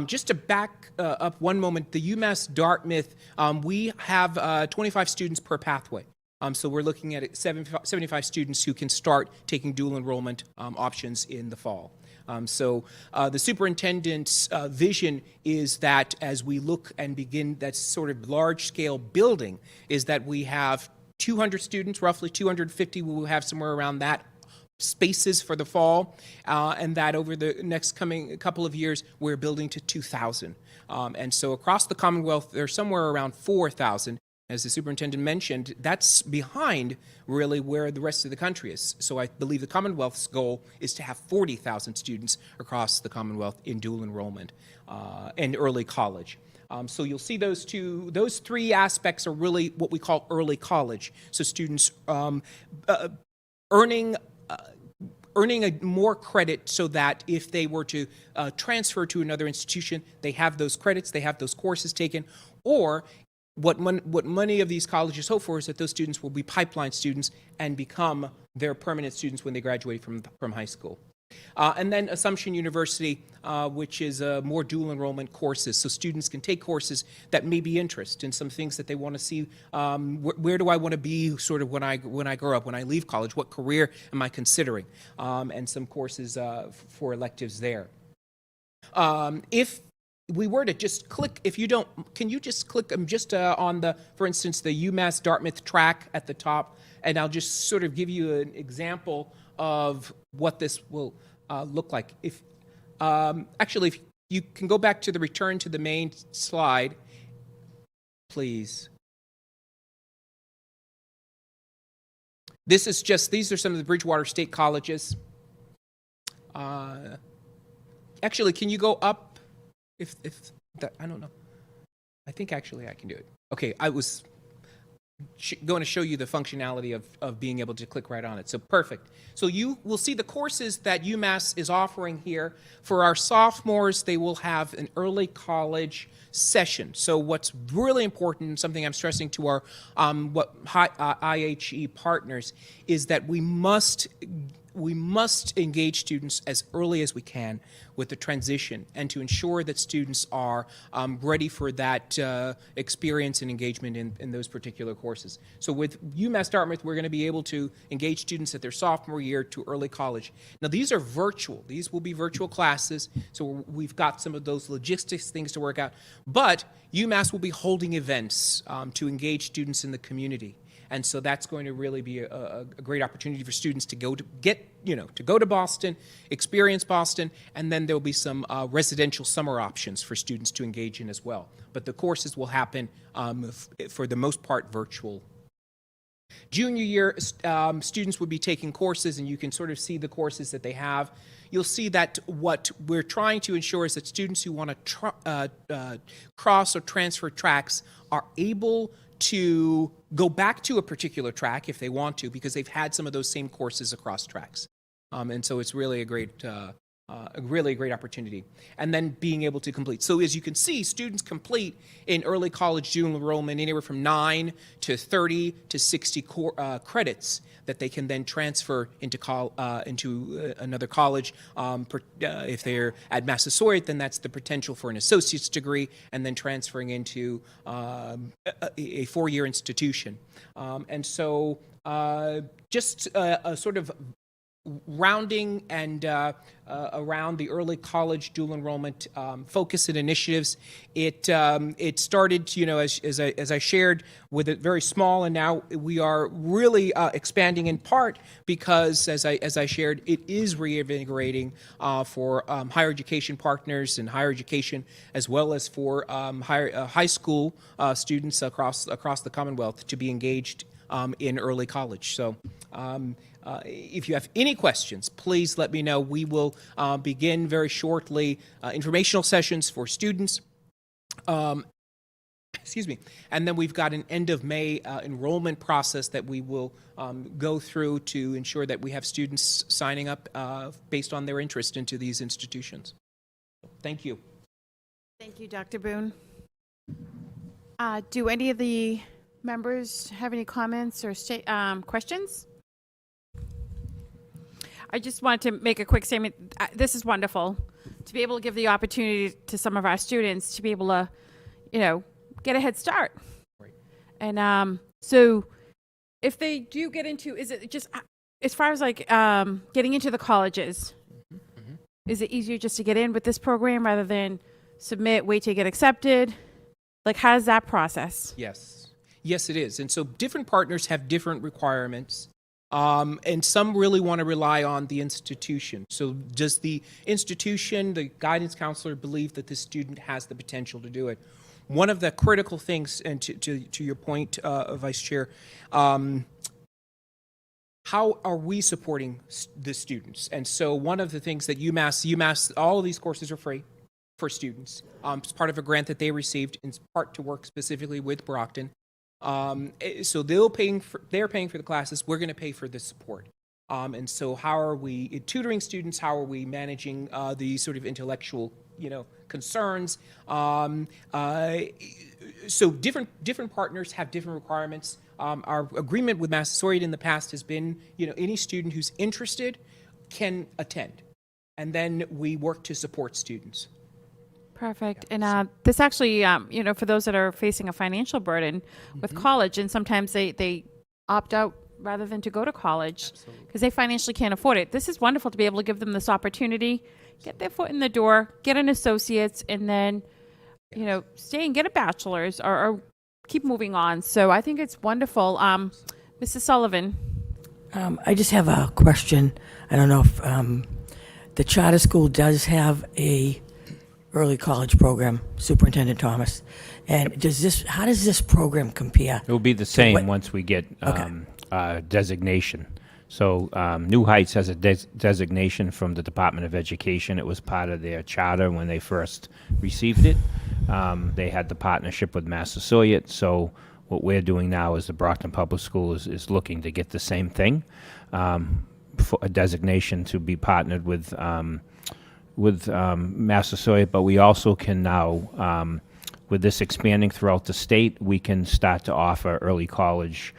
Just to back up one moment, the UMass Dartmouth, we have 25 students per pathway. So we're looking at 75 students who can start taking dual enrollment options in the fall. So the superintendent's vision is that as we look and begin that sort of large-scale building, is that we have 200 students, roughly 250, we will have somewhere around that spaces for the fall, and that over the next coming couple of years, we're building to 2,000. And so across the Commonwealth, there's somewhere around 4,000. As the superintendent mentioned, that's behind really where the rest of the country is. So I believe the Commonwealth's goal is to have 40,000 students across the Commonwealth in dual enrollment and early college. So you'll see those three aspects are really what we call early college. So students earning more credit so that if they were to transfer to another institution, they have those credits, they have those courses taken, or what many of these colleges hope for is that those students will be pipeline students and become their permanent students when they graduate from high school. And then Assumption University, which is more dual enrollment courses, so students can take courses that may be interest in some things that they want to see. Where do I want to be sort of when I grow up, when I leave college? What career am I considering? And some courses for electives there. If we were to just click, can you just click just on for instance, the UMass Dartmouth track at the top, and I'll just sort of give you an example of what this will look like. Actually, if you can go back to the return to the main slide, please. These are some of the Bridgewater State colleges. Actually, can you go up? If that, I don't know. I think actually I can do it. Okay, I was going to show you the functionality of being able to click right on it. So perfect. So you will see the courses that UMass is offering here. For our sophomores, they will have an early college session. So what's really important, something I'm stressing to our IHE partners, is that we must engage students as early as we can with the transition and to ensure that students are ready for that experience and engagement in those particular courses. So with UMass Dartmouth, we're going to be able to engage students at their sophomore year to early college. Now, these are virtual. These will be virtual classes, so we've got some of those logistics things to work out. But UMass will be holding events to engage students in the community. And so that's going to really be a great opportunity for students to go to Boston, experience Boston, and then there'll be some residential summer options for students to engage in as well. But the courses will happen, for the most part, virtual. Junior year, students would be taking courses, and you can sort of see the courses that they have. You'll see that what we're trying to ensure is that students who want to cross or transfer tracks are able to go back to a particular track if they want to, because they've had some of those same courses across tracks. And so it's really a really great opportunity. And then being able to complete. So as you can see, students complete in early college dual enrollment anywhere from 9 to 30 to 60 credits that they can then transfer into another college. If they're at Massasoit, then that's the potential for an associate's degree, and then transferring into a four-year institution. And so just a sort of rounding and around the early college dual enrollment focus and initiatives. It started, as I shared, with it very small, and now we are really expanding in part because, as I shared, it is reinvigorating for higher education partners and higher education, as well as for high school students across the Commonwealth to be engaged in early college. So. If you have any questions, please let me know. We will begin very shortly informational sessions for students. Excuse me. And then we've got an end of May enrollment process that we will go through to ensure that we have students signing up based on their interest into these institutions. Thank you. Thank you, Dr. Boone. Do any of the members have any comments or questions? I just wanted to make a quick statement. This is wonderful to be able to give the opportunity to some of our students to be able to, get a head start. Right. And so if they do get into, is it just, as far as like getting into the colleges, is it easier just to get in with this program rather than submit, wait to get accepted? Like, how's that process? Yes. Yes, it is. And so different partners have different requirements. And some really want to rely on the institution. So does the institution, the guidance counselor, believe that this student has the potential to do it? One of the critical things, and to your point, Vice Chair, how are we supporting the students? And so one of the things that UMass, all of these courses are free. for students. It's part of a grant that they received, in part to work specifically with Brockton. So they're paying for the classes. We're going to pay for the support. And so how are we tutoring students? How are we managing the sort of intellectual, concerns? So different partners have different requirements. Our agreement with Massasoit in the past has been, any student who's interested can attend. And then we work to support students. Perfect. And this actually, for those that are facing a financial burden with college, and sometimes they opt out rather than to go to college because they financially can't afford it. This is wonderful to be able to give them this opportunity, get their foot in the door, get an associate's, and then, stay and get a bachelor's or keep moving on. So I think it's wonderful. Mrs. Sullivan. I just have a question. I don't know if the charter school does have a early college program, Superintendent Thomas. And how does this program compare? It will be the same once we get designation. So New Heights has a designation from the Department of Education. It was part of their charter when they first received it. They had the partnership with Massasoit. So what we're doing now is the Brockton Public School is looking to get the same thing, for a designation to be partnered with Massasoit. But we also can now, with this expanding throughout the state, we can start to offer early college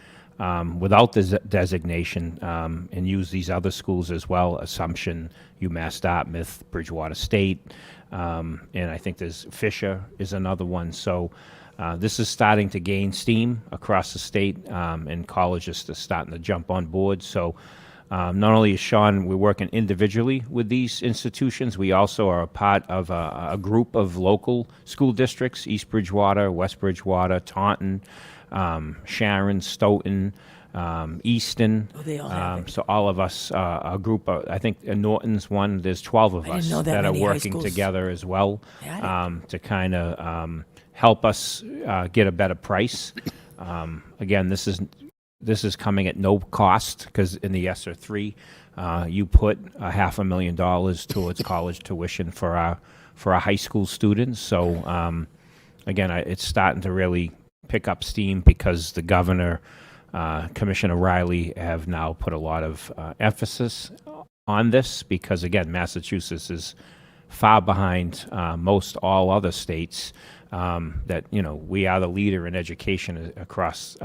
without the designation, and use these other schools as well, Assumption, UMass Dartmouth, Bridgewater State, and I think there's Fisher is another one. So this is starting to gain steam across the state, and colleges are starting to jump on board. So not only is Sean, we're working individually with these institutions, we also are a part of a group of local school districts, East Bridgewater, West Bridgewater, Taunton, Sharon, Stoughton, Easton. Oh, they all have it. So all of us, a group of, I think Norton's one, there's 12 of I didn't us know that are many high working schools together as well, had to kind of help us get a better price. Again, this is coming at no cost, because in the ESSER 3, you put $500,000 towards college tuition for our high school students. So again, it's starting to really pick up steam because the governor, Commissioner Riley, have now put a lot of emphasis on this, because again, Massachusetts is far behind most all other states. That we are the leader in education across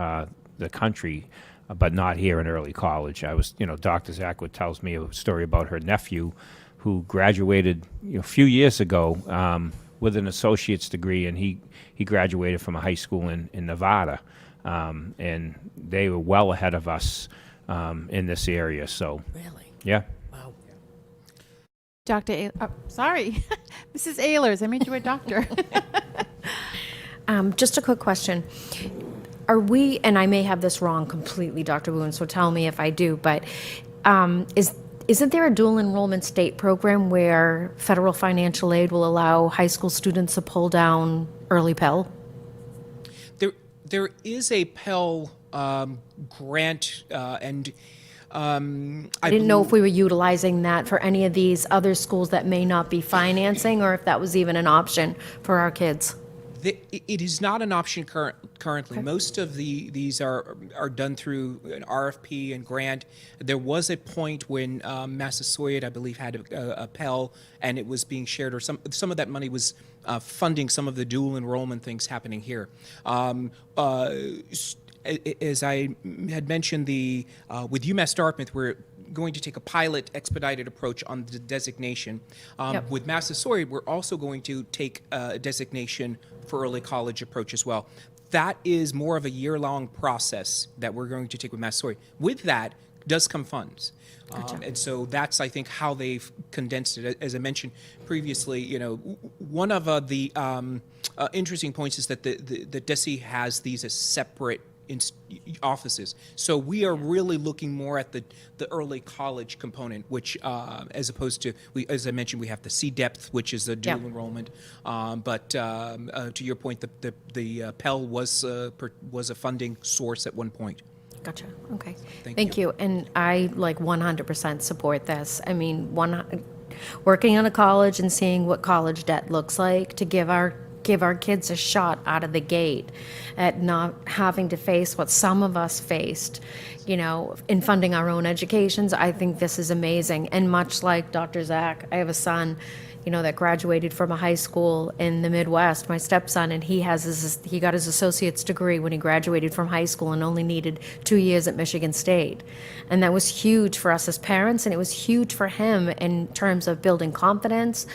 the country, but not here in early college. Dr. Zackwood tells me a story about her nephew who graduated a few years ago with an associate's degree, and he graduated from a high school in Nevada, and they were well ahead of us in this area. So, really? Yeah. Wow. Dr. Sorry, Mrs. Ehlers, I made you a doctor. Just a quick question. Are we, and I may have this wrong completely, Dr. Boone, so tell me if I do, but isn't there a dual enrollment state program where federal financial aid will allow high school students to pull down early Pell? There is a Pell grant, and I didn't know if we were utilizing that for any of these other schools that may not be financing, or if that was even an option for our kids. It is not an option currently. Okay. Most of these are done through an RFP and grant. There was a point when Massasoit, I believe, had a Pell, and it was being shared, or some of that money was funding some of the dual enrollment things happening here. As I had mentioned, with UMass Dartmouth, we're going to take a pilot expedited approach on the designation. Yep. With Massasoit, we're also going to take a designation for early college approach as well. That is more of a year-long process that we're going to take with Massasoit. With that does come funds. Gotcha. And so that's, I think, how they've condensed it. As I mentioned previously, one of the interesting points is that the DESE has these as separate offices. So we are really looking more at the early college component, which as opposed to, as I mentioned, we have the C-depth, which is a dual enrollment. But to your point, the Pell was a funding source at one point. Gotcha. Okay. Thank you. And I 100% support this. I mean, working on a college and seeing what college debt looks like to give our kids a shot out of the gate at not having to face what some of us faced, in funding our own educations. I think this is amazing. And much like Dr. Zach, I have a son, that graduated from a high school in the Midwest, my stepson, and he got his associate's degree when he graduated from high school and only needed 2 years at Michigan State. And that was huge for us as parents, and it was huge for him in terms of building confidence,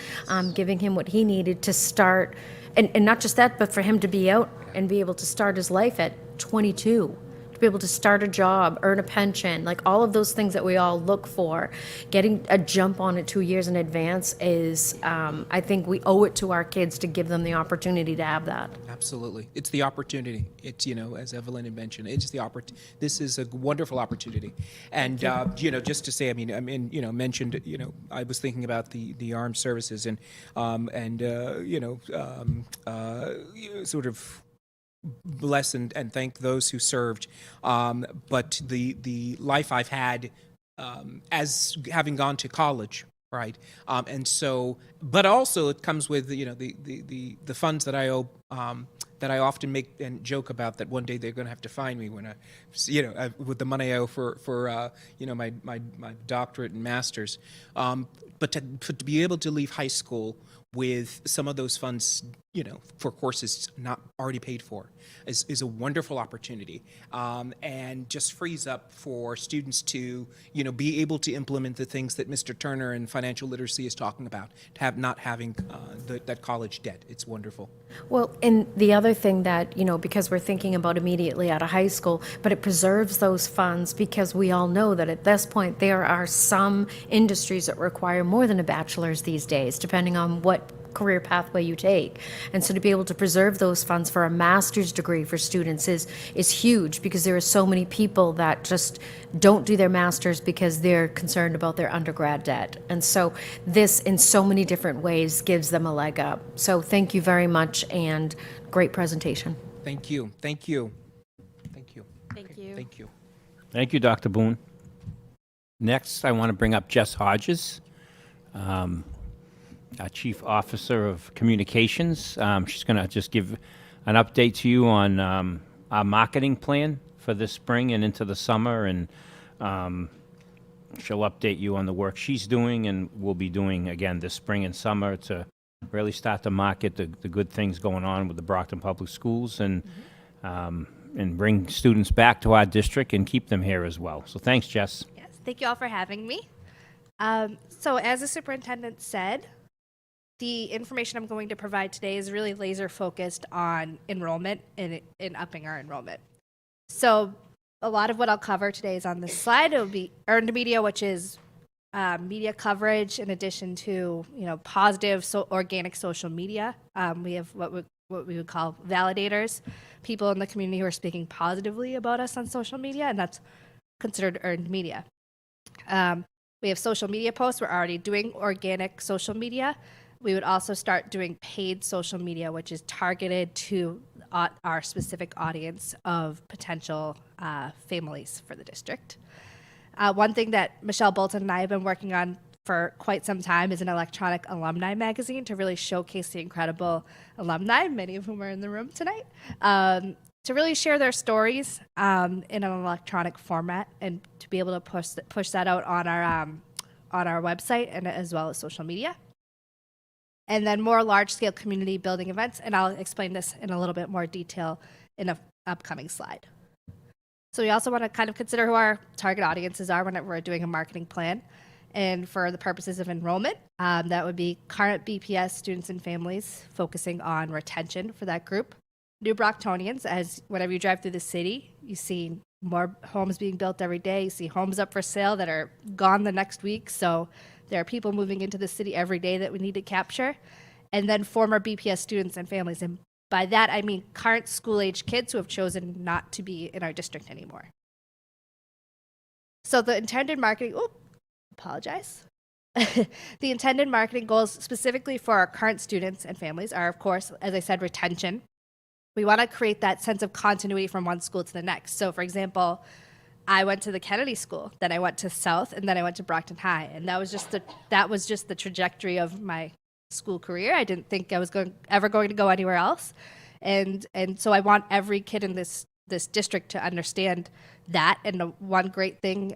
giving him what he needed to start. And not just that, but for him to be out and be able to start his life at 22, to be able to start a job, earn a pension, like all of those things that we all look for. Getting a jump on it 2 years in advance is, I think we owe it to our kids to give them the opportunity to have that. Absolutely. It's the opportunity. It's, as Evelyn had mentioned, it's the this is a wonderful opportunity. And, just to say, mentioned, I was thinking about the armed services and sort of bless and thank those who served. But the life I've had as having gone to college, right? And so, but also it comes with the funds that I owe. That I often make and joke about that one day they're going to have to find me when with the money I owe for my doctorate and master's. But to be able to leave high school with some of those funds, for courses not already paid for is a wonderful opportunity, and just frees up for students to, be able to implement the things that Mr. Turner and financial literacy is talking about, not having that college debt. It's wonderful. Well, and the other thing that, because we're thinking about immediately out of high school, but it preserves those funds because we all know that at this point there are some industries that require more than a bachelor's these days, depending on what career pathway you take. And so to be able to preserve those funds for a master's degree for students is huge, because there are so many people that just don't do their master's because they're concerned about their undergrad debt. And so this, in so many different ways, gives them a leg up. So thank you very much, and great presentation. Thank you. Thank you. Thank you. Thank you. Thank you. Thank you, Dr. Boone. Next, I want to bring up Jess Hodges, our Chief Officer of Communications. She's going to just give an update to you on our marketing plan for this spring and into the summer, and she'll update you on the work she's doing and will be doing again this spring and summer to really start to market the good things going on with the Brockton Public Schools and bring students back to our district and keep them here as well. So thanks, Jess. Yes, thank you all for having me. So as the superintendent said, the information I'm going to provide today is really laser focused on enrollment and upping our enrollment. So a lot of what I'll cover today is on this slide. It will be earned media, which is media coverage in addition to positive organic social media. We have what we would call validators, people in the community who are speaking positively about us on social media, and that's considered earned media. We have social media posts. We're already doing organic social media. We would also start doing paid social media, which is targeted to our specific audience of potential families for the district. One thing that Michelle Bolton and I have been working on for quite some time is an electronic alumni magazine to really showcase the incredible alumni, many of whom are in the room tonight, to really share their stories in an electronic format, and to be able to push that out on our website and as well as social media. And then more large-scale community building events, and I'll explain this in a little bit more detail in an upcoming slide. So we also want to kind of consider who our target audiences are whenever we're doing a marketing plan. And for the purposes of enrollment, that would be current BPS students and families, focusing on retention for that group. New Brocktonians, as whenever you drive through the city, you see more homes being built every day. You see homes up for sale that are gone the next week. So there are people moving into the city every day that we need to capture. And then former BPS students and families. And by that, I mean current school-age kids who have chosen not to be in our district anymore. So the intended marketing, the intended marketing goals specifically for our current students and families are, of course, as I said, retention. We want to create that sense of continuity from one school to the next. So for example, I went to the Kennedy School, then I went to South, and then I went to Brockton High, and that was just the trajectory of my school career. I didn't think I was ever going to go anywhere else, and so I want every kid in this district to understand that. And the one great thing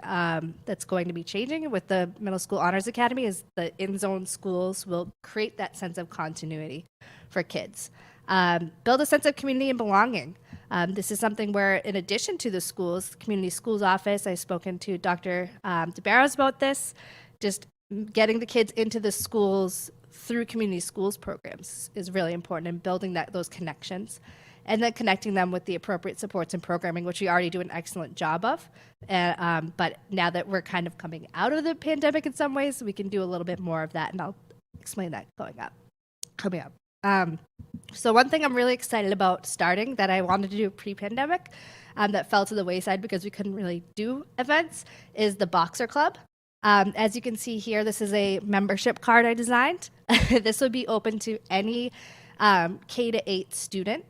that's going to be changing with the Middle School Honors Academy is the in-zone schools will create that sense of continuity for kids. Build a sense of community and belonging. This is something where, in addition to the schools, the Community Schools Office, I've spoken to Dr. DeBarros about this, just getting the kids into the schools through community schools programs is really important, and building those connections, and then connecting them with the appropriate supports and programming, which we already do an excellent job of. But now that we're kind of coming out of the pandemic in some ways, we can do a little bit more of that, and I'll explain that coming up. So one thing I'm really excited about starting that I wanted to do pre-pandemic that fell to the wayside because we couldn't really do events is the Boxer Club. As you can see here, this is a membership card I designed. This would be open to any K-8 student.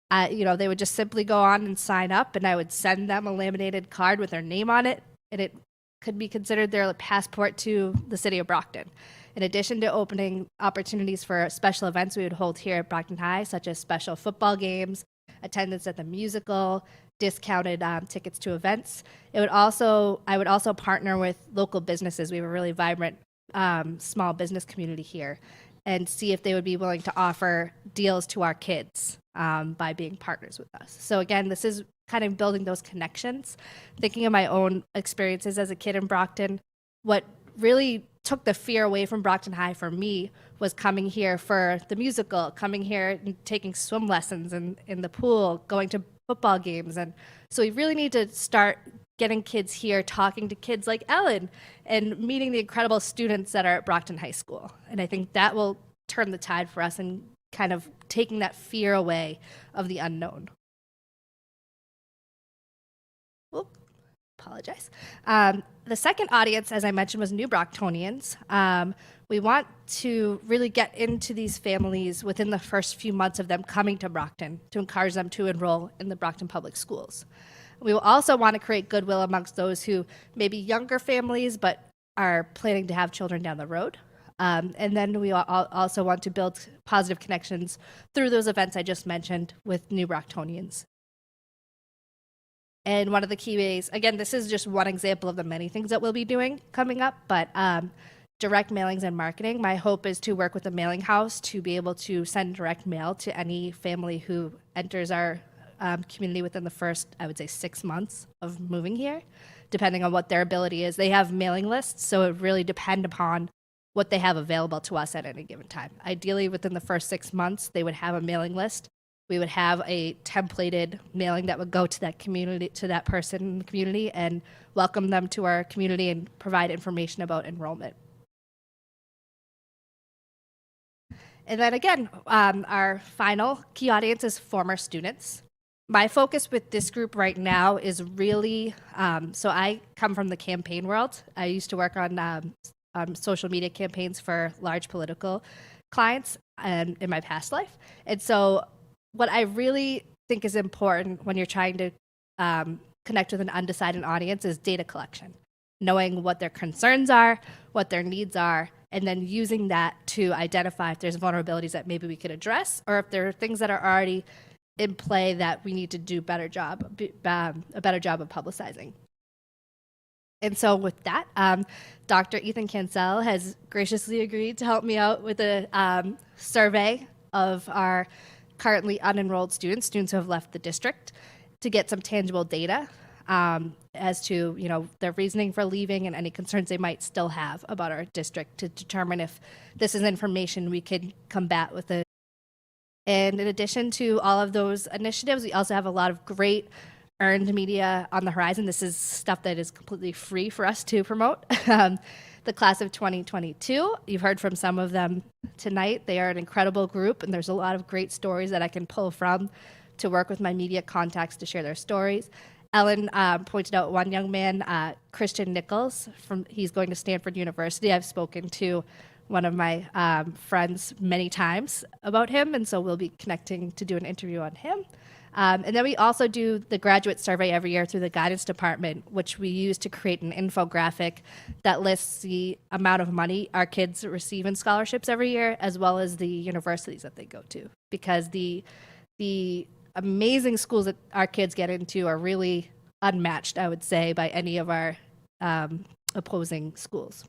They would just simply go on and sign up, and I would send them a laminated card with their name on it, and it could be considered their passport to the city of Brockton. In addition to opening opportunities for special events we would hold here at Brockton High, such as special football games, attendance at the musical, discounted tickets to events. I would also partner with local businesses. We have a really vibrant small business community here, and see if they would be willing to offer deals to our kids by being partners with us. So again, this is kind of building those connections. Thinking of my own experiences as a kid in Brockton, what really took the fear away from Brockton High for me was coming here for the musical, coming here and taking swim lessons in the pool, going to football games. And so we really need to start getting kids here, talking to kids like Ellen, and meeting the incredible students that are at Brockton High School. And I think that will turn the tide for us and kind of taking that fear away of the unknown. Oop, apologize. The second audience, as I mentioned, was new Brocktonians. We want to really get into these families within the first few months of them coming to Brockton to encourage them to enroll in the Brockton Public Schools. We will also want to create goodwill amongst those who may be younger families but are planning to have children down the road. And then we also want to build positive connections through those events I just mentioned with new Brocktonians. And one of the key ways, again, this is just one example of the many things that we'll be doing coming up, but direct mailings and marketing. My hope is to work with a mailing house to be able to send direct mail to any family who enters our community within the first, I would say, 6 months of moving here, depending on what their ability is. They have mailing lists, so it really depends upon what they have available to us at any given time. Ideally, within the first 6 months, they would have a mailing list. We would have a templated mailing that would go to that community, to that person in the community, and welcome them to our community and provide information about enrollment. And then again, our final key audience is former students. My focus with this group right now is really, so I come from the campaign world. I used to work on social media campaigns for large political clients in my past life. And so what I really think is important when you're trying to connect with an undecided audience is data collection, knowing what their concerns are, what their needs are, and then using that to identify if there's vulnerabilities that maybe we could address, or if there are things that are already in play that we need to do a better job of publicizing. And so with that, Dr. Ethan Cancel has graciously agreed to help me out with a survey of our currently unenrolled students who have left the district, to get some tangible data as to their reasoning for leaving and any concerns they might still have about our district, to determine if this is information we could combat with it. And in addition to all of those initiatives, we also have a lot of great earned media on the horizon. This is stuff that is completely free for us to promote. The class of 2022, you've heard from some of them tonight. They are an incredible group, and there's a lot of great stories that I can pull from to work with my media contacts to share their stories. Ellen pointed out one young man, Christian Nichols, he's going to Stanford University. I've spoken to one of my friends many times about him, and so we'll be connecting to do an interview on him. And then we also do the graduate survey every year through the guidance department, which we use to create an infographic that lists the amount of money our kids receive in scholarships every year, as well as the universities that they go to. Because the amazing schools that our kids get into are really unmatched, I would say, by any of our opposing schools.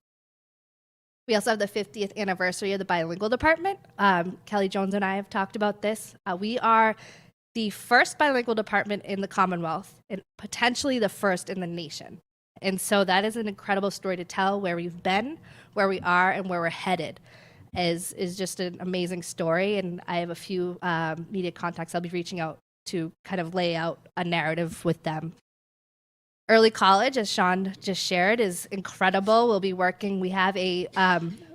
We also have the 50th anniversary of the bilingual department. Kelly Jones and I have talked about this. We are the first bilingual department in the Commonwealth and potentially the first in the nation. And so that is an incredible story to tell, where we've been, where we are, and where we're headed. Is just an amazing story. And I have a few media contacts I'll be reaching out to kind of lay out a narrative with them. Early college, as Sean just shared, is incredible. We'll be working, we have a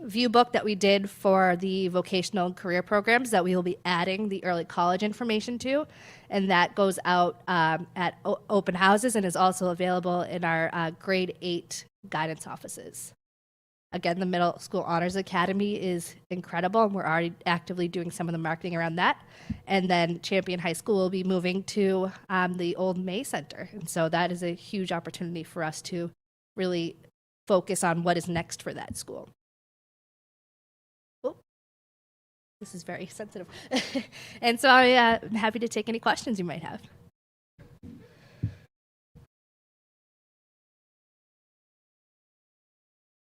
view book that we did for the vocational and career programs that we will be adding the early college information to, and that goes out at open houses and is also available in our grade 8 guidance offices. Again, the Middle School Honors Academy is incredible, and we're already actively doing some of the marketing around that. And then Champion High School will be moving to the old May Center. And so that is a huge opportunity for us to really focus on what is next for that school. Oh, this is very sensitive. And so I'm happy to take any questions you might have.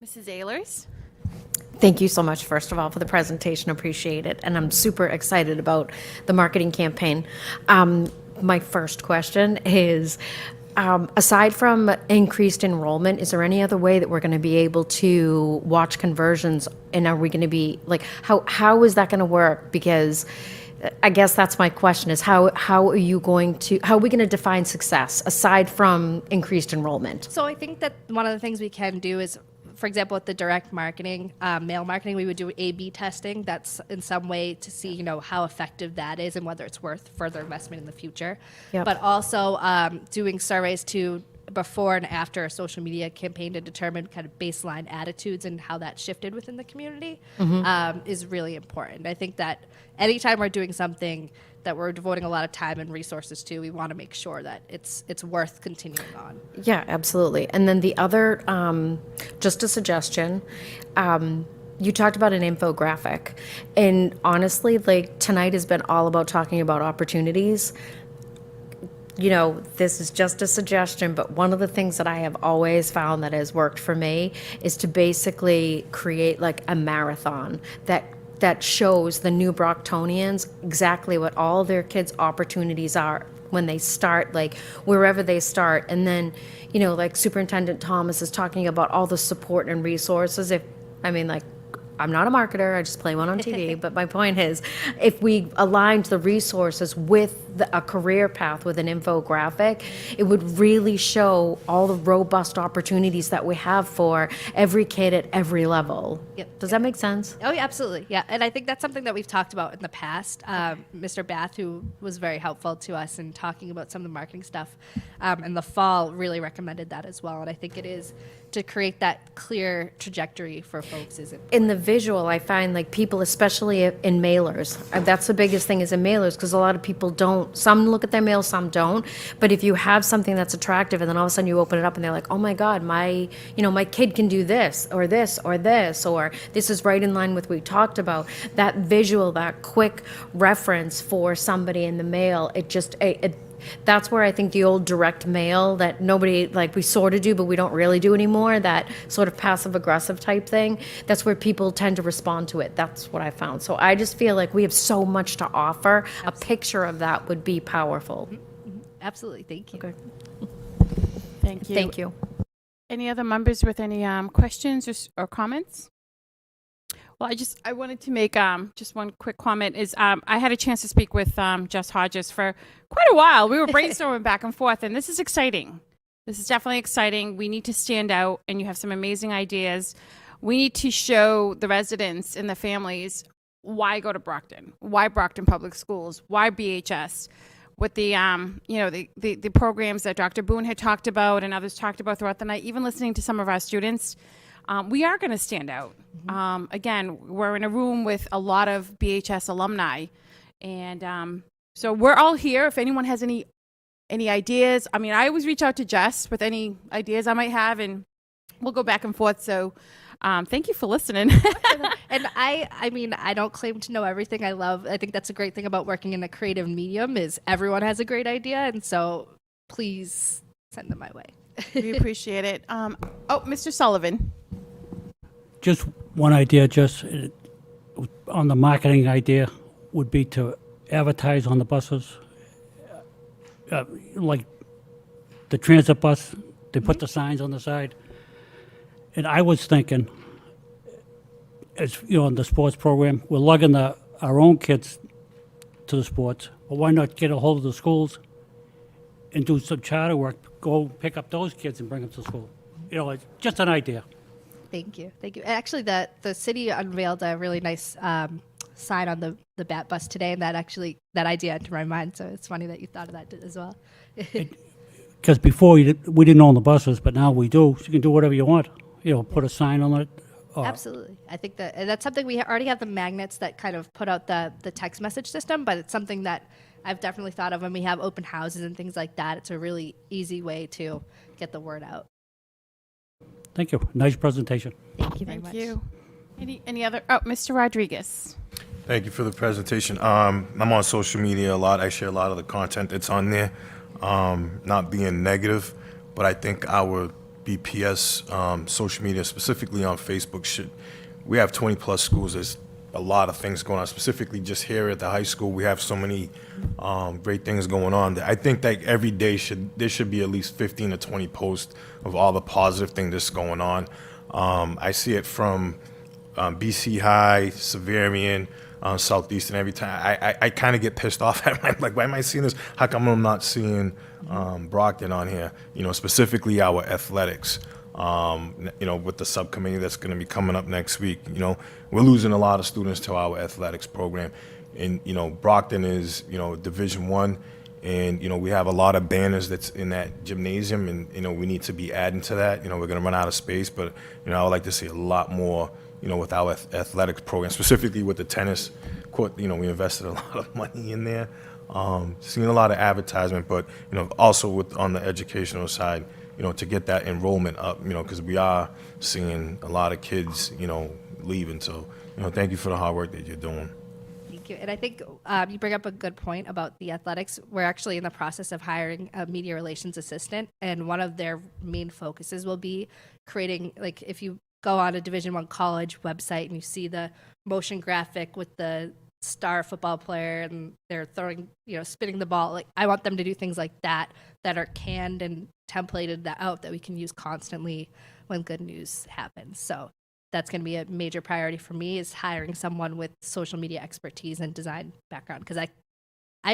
Mrs. Ehlers? Thank you so much, first of all, for the presentation. Appreciate it. And I'm super excited about the marketing campaign. My first question is, aside from increased enrollment, is there any other way that we're going to be able to watch conversions? And are we going to be, like, how is that going to work? Because I guess that's my question, is how are we going to define success aside from increased enrollment? So I think that one of the things we can do is, for example, with the direct marketing, mail marketing, we would do A/B testing. That's in some way to see, how effective that is and whether it's worth further investment in the future. Yep. But also doing surveys to before and after a social media campaign to determine kind of baseline attitudes and how that shifted within the community is really important. I think that anytime we're doing something that we're devoting a lot of time and resources to, we want to make sure that it's worth continuing on. Yeah, absolutely. And then the other, just a suggestion, you talked about an infographic. And honestly, like, tonight has been all about talking about opportunities. This is just a suggestion, but one of the things that I have always found that has worked for me is to basically create like a marathon that shows the new Brocktonians exactly what all their kids' opportunities are when they start, like wherever they start. And then, like Superintendent Thomas is talking about all the support and resources. I'm not a marketer, I just play one on TV, but my point is, if we aligned the resources with a career path with an infographic, it would really show all the robust opportunities that we have for every kid at every level. Yep. Does that make sense? Oh, yeah, absolutely. Yeah. And I think that's something that we've talked about in the past. Mr. Bath, who was very helpful to us in talking about some of the marketing stuff in the fall, really recommended that as well. And I think it is to create that clear trajectory for folks. In the visual, I find like people, especially in mailers, that's the biggest thing is in mailers, because a lot of people don't, some look at their mail, some don't. But if you have something that's attractive and then all of a sudden you open it up and they're like, oh my God, my kid can do this, or this, or this, or this is right in line with what we talked about. That visual, that quick reference for somebody in the mail, that's where I think the old direct mail that nobody, like, we sort of do, but we don't really do anymore, that sort of passive aggressive type thing, that's where people tend to respond to it. That's what I found. So I just feel like we have so much to offer. Absolutely. A picture of that would be powerful. Mm-hmm. Absolutely. Thank you. Okay. Thank you. Thank you. Any other members with any questions or comments? Well, I wanted to make just one quick comment. I had a chance to speak with Jess Hodges for quite a while. We were brainstorming back and forth, and this is exciting. This is definitely exciting. We need to stand out, and you have some amazing ideas. We need to show the residents and the families why go to Brockton, why Brockton Public Schools, why BHS. With the the programs that Dr. Boone had talked about and others talked about throughout the night, even listening to some of our students. We are going to stand out. Again, we're in a room with a lot of BHS alumni, and So we're all here. If anyone has any ideas, I mean, I always reach out to Jess with any ideas I might have, and we'll go back and forth. So thank you for listening. And I mean, I don't claim to know everything. I think that's a great thing about working in a creative medium is everyone has a great idea. And so please send them my way. We appreciate it. Mr. Sullivan. Just one idea, just on the marketing idea, would be to advertise on the buses, like the transit bus, they put the signs on the side. And I was thinking, as you know, in the sports program, we're lugging our own kids to the sports, but why not get a hold of the schools and do some charter work, go pick up those kids and bring them to school? You know, it's just an idea. Thank you. Actually, the city unveiled a really nice sign on the BAT bus today, and that idea entered my mind. So it's funny that you thought of that as well. Because before we didn't own the buses, but now we do. So you can do whatever you want. You know, put a sign on it. Absolutely. I think that's something we already have the magnets that kind of put out the text message system, but it's something that I've definitely thought of when we have open houses and things like that. It's a really easy way to get the word out. Thank you. Nice presentation. Thank you very Thank much. you. Any other? Oh, Mr. Rodriguez. Thank you for the presentation. I'm on social media a lot. I share a lot of the content that's on there. Not being negative, but I think our BPS social media, specifically on Facebook, we have 20 plus schools. There's a lot of things going on, specifically just here at the high school. We have so many great things going on. I think that every day there should be at least 15 to 20 posts of all the positive things that's going on. I see it from BC High, Severian, Southeastern every time. I kind of get pissed off at it. Like, why am I seeing this? How come I'm not seeing Brockton on here? You know, specifically our athletics. You know, with the subcommittee that's going to be coming up next week. You know, we're losing a lot of students to our athletics program. And, you know, Brockton is, you know, Division I. And, you know, we have a lot of banners that's in that gymnasium. And, you know, we need to be adding to that. You know, we're going to run out of space. But, you know, I would like to see a lot more, you know, with our athletics program, specifically with the tennis court. You know, we invested a lot of money in there. Seeing a lot of advertisement. But, you know, also on the educational side, you know, to get that enrollment up, you know, because we are seeing a lot of kids, you know, leaving. So, you know, thank you for the hard work that you're doing. Thank you. And I think you bring up a good point about the athletics. We're actually in the process of hiring a media relations assistant, and one of their main focuses will be creating, like, if you go on a Division I college website and you see the motion graphic with the star football player and they're throwing, you know, spinning the ball, like, I want them to do things like that are canned and templated out that we can use constantly when good news happens. So that's going to be a major priority for me, is hiring someone with social media expertise and design background, because I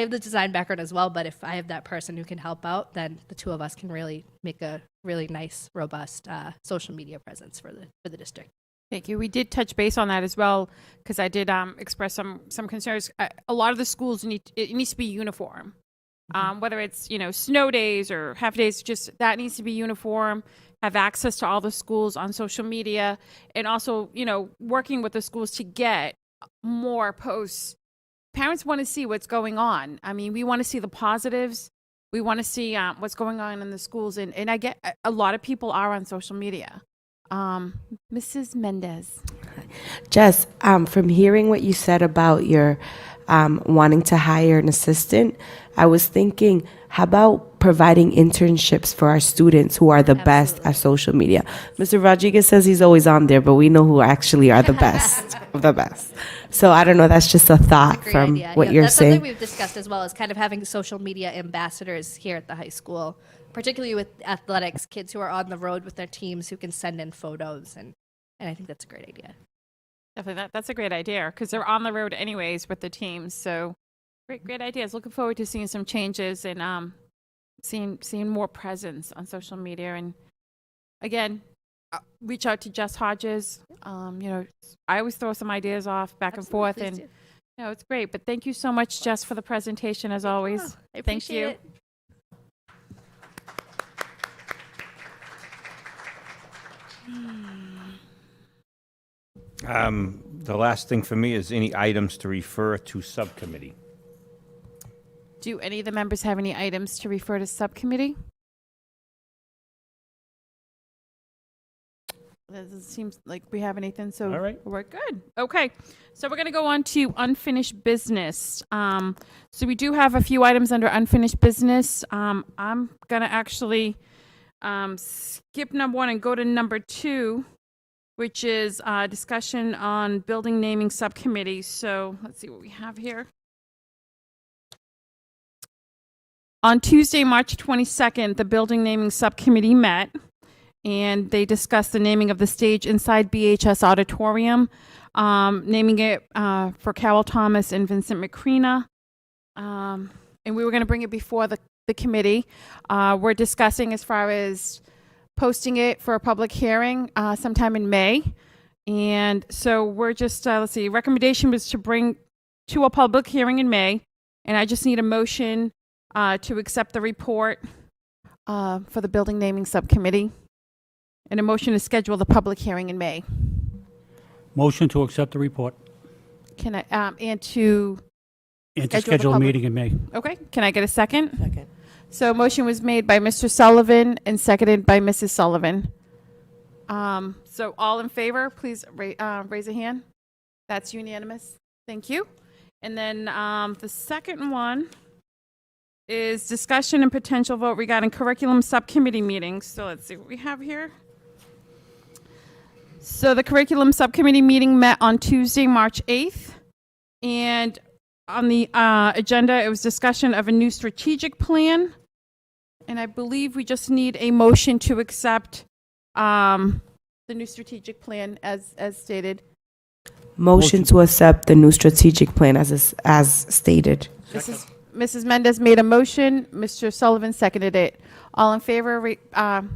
have the design background as well, but if I have that person who can help out, then the two of us can really make a really nice, robust social media presence for the district. Thank you. We did touch base on that as well, because I did express some concerns. A lot of the schools it needs to be uniform. Whether it's, you know, snow days or half days, just that needs to be uniform, have access to all the schools on social media, and also, you know, working with the schools to get more posts. Parents want to see what's going on. I mean, we want to see the positives. We want to see what's going on in the schools. And I get a lot of people are on social media. Mrs. Mendez. Jess, from hearing what you said about your wanting to hire an assistant, I was thinking, how about providing internships for our students who are the best at social media? Mr. Rodriguez says he's always on there, but we know who actually are the best of the best. So I don't know, that's just a thought from what you're that's saying. Something we've discussed as well, is kind of having social media ambassadors here at the high school, particularly with athletics, kids who are on the road with their teams who can send in photos, and I think that's a great idea. Definitely, that's a great idea, because they're on the road anyways with the teams. So great ideas. Looking forward to seeing some changes and seeing more presence on social media. And again, reach out to Jess Hodges. You know, I always throw some ideas off back and forth, and you know, it's great. But thank you so much, Jess, for the presentation as always. I Thank appreciate you. it. The last thing for me is any items to refer to subcommittee. Do any of the members have any items to refer to subcommittee? It seems like we have anything, so All right. we're good. Okay, so we're going to go on to unfinished business. So we do have a few items under unfinished business. I'm going to actually skip number 1 and go to number 2, which is discussion on building naming subcommittee. So let's see what we have here. On Tuesday, March 22nd, the building naming subcommittee met, and they discussed the naming of the stage inside BHS Auditorium, naming it for Carol Thomas and Vincent Macrina. And we were going to bring it before the committee. We're discussing as far as posting it for a public hearing sometime in May. And so we're just, let's see, recommendation was to bring to a public hearing in May. And I just need a motion to accept the report for the building naming subcommittee. And a motion to schedule the public hearing in May. Motion to accept the report Can I, and to and to the schedule a public- meeting in May. Okay, can I get a second? Second. So a motion was made by Mr. Sullivan and seconded by Mrs. Sullivan. So all in favor, please raise a hand. That's unanimous. Thank you. And then the second one is discussion and potential vote regarding curriculum subcommittee meetings. So let's see what we have here. So the curriculum subcommittee meeting met on Tuesday, March 8th. And on the agenda, it was discussion of a new strategic plan. And I believe we just need a motion to accept the new strategic plan as stated. Motion to accept the new strategic plan as stated. Mrs. Mendez made a motion. Mr. Sullivan seconded it. All in favor,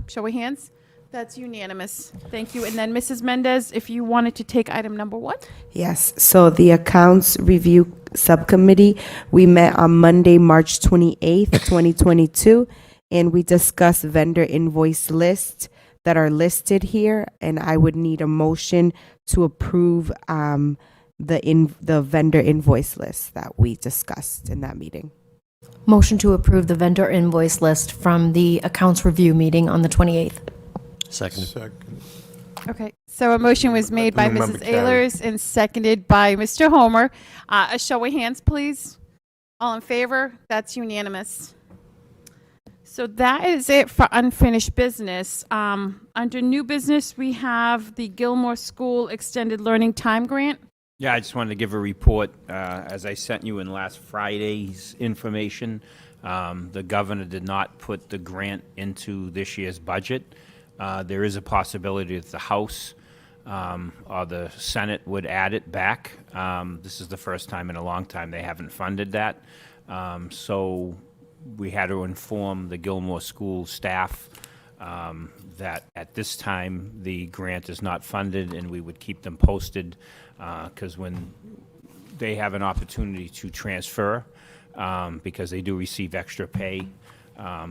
show of hands. That's unanimous. Thank you. And then Mrs. Mendez, if you wanted to take item number 1. Yes, so the Accounts Review Subcommittee, we met on Monday, March 28th, 2022, and we discussed vendor invoice lists that are listed here, and I would need a motion to approve the vendor invoice list that we discussed in that meeting. Motion to approve the vendor invoice list from the accounts review meeting on the 28th. Second. Okay, so a motion was made by Member Mrs. Carey. Ehlers and seconded by Mr. Homer. A show of hands, please. All in favor? That's unanimous. So that is it for unfinished business. Under new business, we have the Gilmore School Extended Learning Time Grant. Yeah, I just wanted to give a report. As I sent you in last Friday's information, the governor did not put the grant into this year's budget. There is a possibility that the House or the Senate would add it back. This is the first time in a long time they haven't funded that. So we had to inform the Gilmore School staff that at this time the grant is not funded, and we would keep them posted because when they have an opportunity to transfer, because they do receive extra pay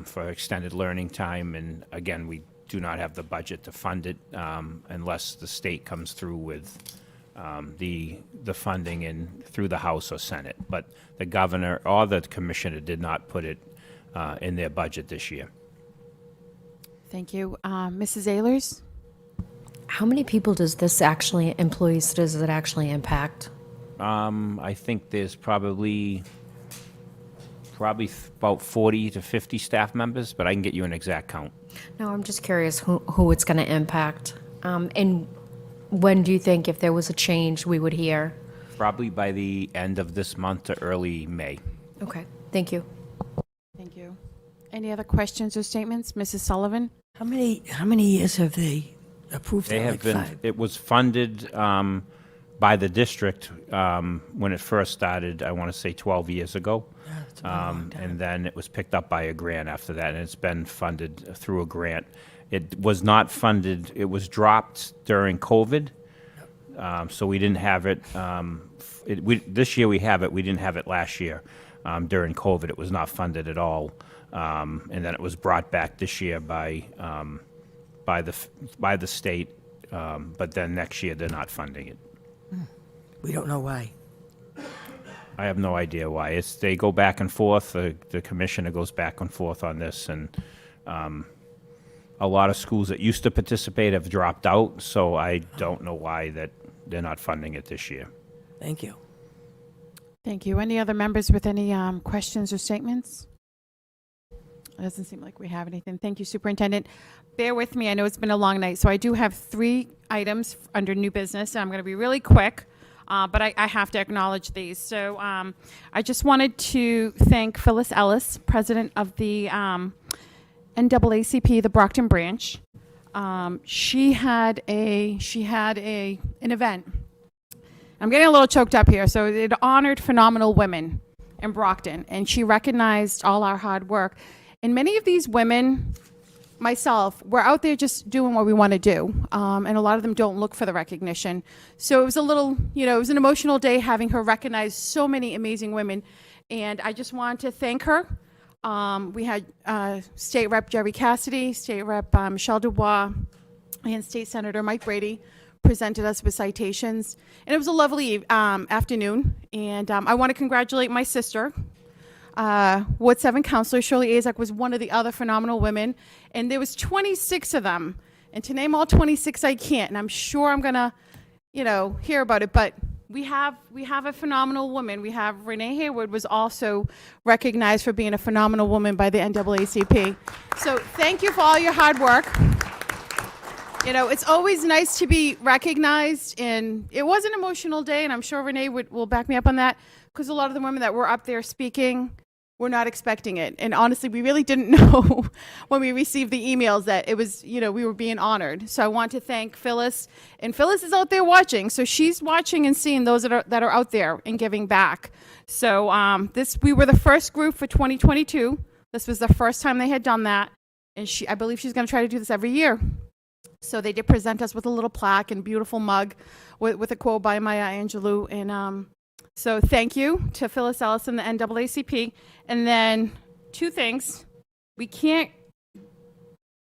for extended learning time, and again, we do not have the budget to fund it unless the state comes through with the funding in through the House or Senate. But the governor or the commissioner did not put it in their budget this year. Thank you. Mrs. Ehlers? How many people does this actually, employees, does it actually impact? I think there's probably about 40 to 50 staff members, but I can get you an exact count. No, I'm just curious who it's going to impact. And when do you think, if there was a change, we would hear? Probably by the end of this month to early May. Okay, thank you. Thank you. Any other questions or statements? Mrs. Sullivan? How many years have they approved They that? have Like been, 5? it was funded by the district when it first started, I want to say 12 years ago. It's been a long time. And then it was picked up by a grant after that, and it's been funded through a grant. It was not funded, it was dropped during COVID, so we didn't have it. This year we have it, we didn't have it last year. During COVID, it was not funded at all. And then it was brought back this year by the state, but then next year they're not funding it. We don't know why. I have no idea why. They go back and forth. The commissioner goes back and forth on this, and a lot of schools that used to participate have dropped out, so I don't know why that they're not funding it this year. Thank you. Thank you. Any other members with any questions or statements? It doesn't seem like we have anything. Thank you, Superintendent. Bear with me. I know it's been a long night, so I do have 3 items under new business, and I'm going to be really quick, but I have to acknowledge these. So I just wanted to thank Phyllis Ellis, president of the NAACP, the Brockton branch. She had an event. I'm getting a little choked up here. So it honored phenomenal women in Brockton, and she recognized all our hard work. And many of these women, myself, we're out there just doing what we want to do, and a lot of them don't look for the recognition. So it was a little, it was an emotional day having her recognize so many amazing women, and I just wanted to thank her. We had State Rep Jerry Cassidy, State Rep Michelle Dubois, and State Senator Mike Brady presented us with citations. And it was a lovely afternoon. And I want to congratulate my sister, Ward 7 Councilor Shirley Azak was one of the other phenomenal women. And there was 26 of them. And to name all 26, I can't. And I'm sure I'm going to, hear about it. But we have a phenomenal woman. We have Renee Hayward was also recognized for being a phenomenal woman by the NAACP. So thank you for all your hard work. It's always nice to be recognized, and it was an emotional day, and I'm sure Renee will back me up on that, because a lot of the women that were up there speaking were not expecting it. And honestly, we really didn't know when we received the emails that it was, we were being honored. So I want to thank Phyllis, and Phyllis is out there watching, so she's watching and seeing those that are out there and giving back. So we were the first group for 2022. This was the first time they had done that, and I believe she's going to try to do this every year. So they did present us with a little plaque and beautiful mug with a quote by Maya Angelou. And so thank you to Phyllis Ellis and the NAACP. And then 2 things. We can't,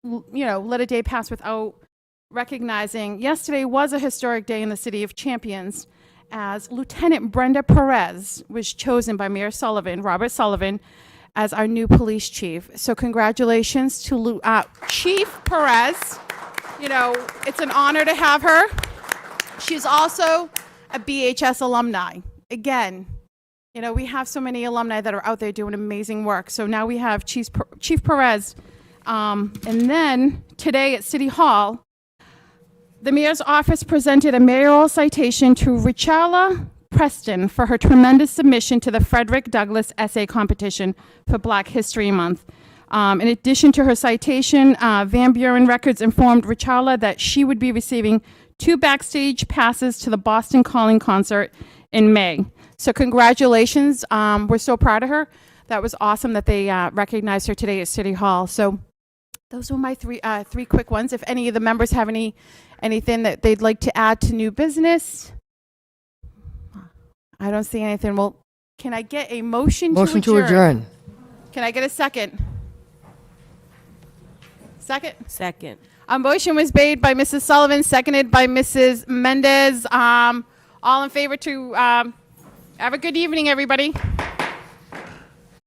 let a day pass without recognizing yesterday was a historic day in the city of Champions, as Lieutenant Brenda Perez was chosen by Mayor Robert Sullivan, as our new police chief. So congratulations to Chief Perez. It's an honor to have her. She's also a BHS alumni. Again, we have so many alumni that are out there doing amazing work. So now we have Chief Perez. And then today at City Hall, the mayor's office presented a mayoral citation to Richala Preston for her tremendous submission to the Frederick Douglass Essay Competition for Black History Month. In addition to her citation, Van Buren Records informed Richala that she would be receiving 2 backstage passes to the Boston Calling concert in May. So congratulations. We're so proud of her. That was awesome that they recognized her today at City Hall. So those were my 3 quick ones. If any of the members have anything that they'd like to add to new business. I don't see anything. Well, can I get a motion to adjourn? Motion to adjourn. Can I get a second? Second. A motion was made by Mrs. Sullivan, seconded by Mrs. Mendez. All in favor to have a good evening, everybody.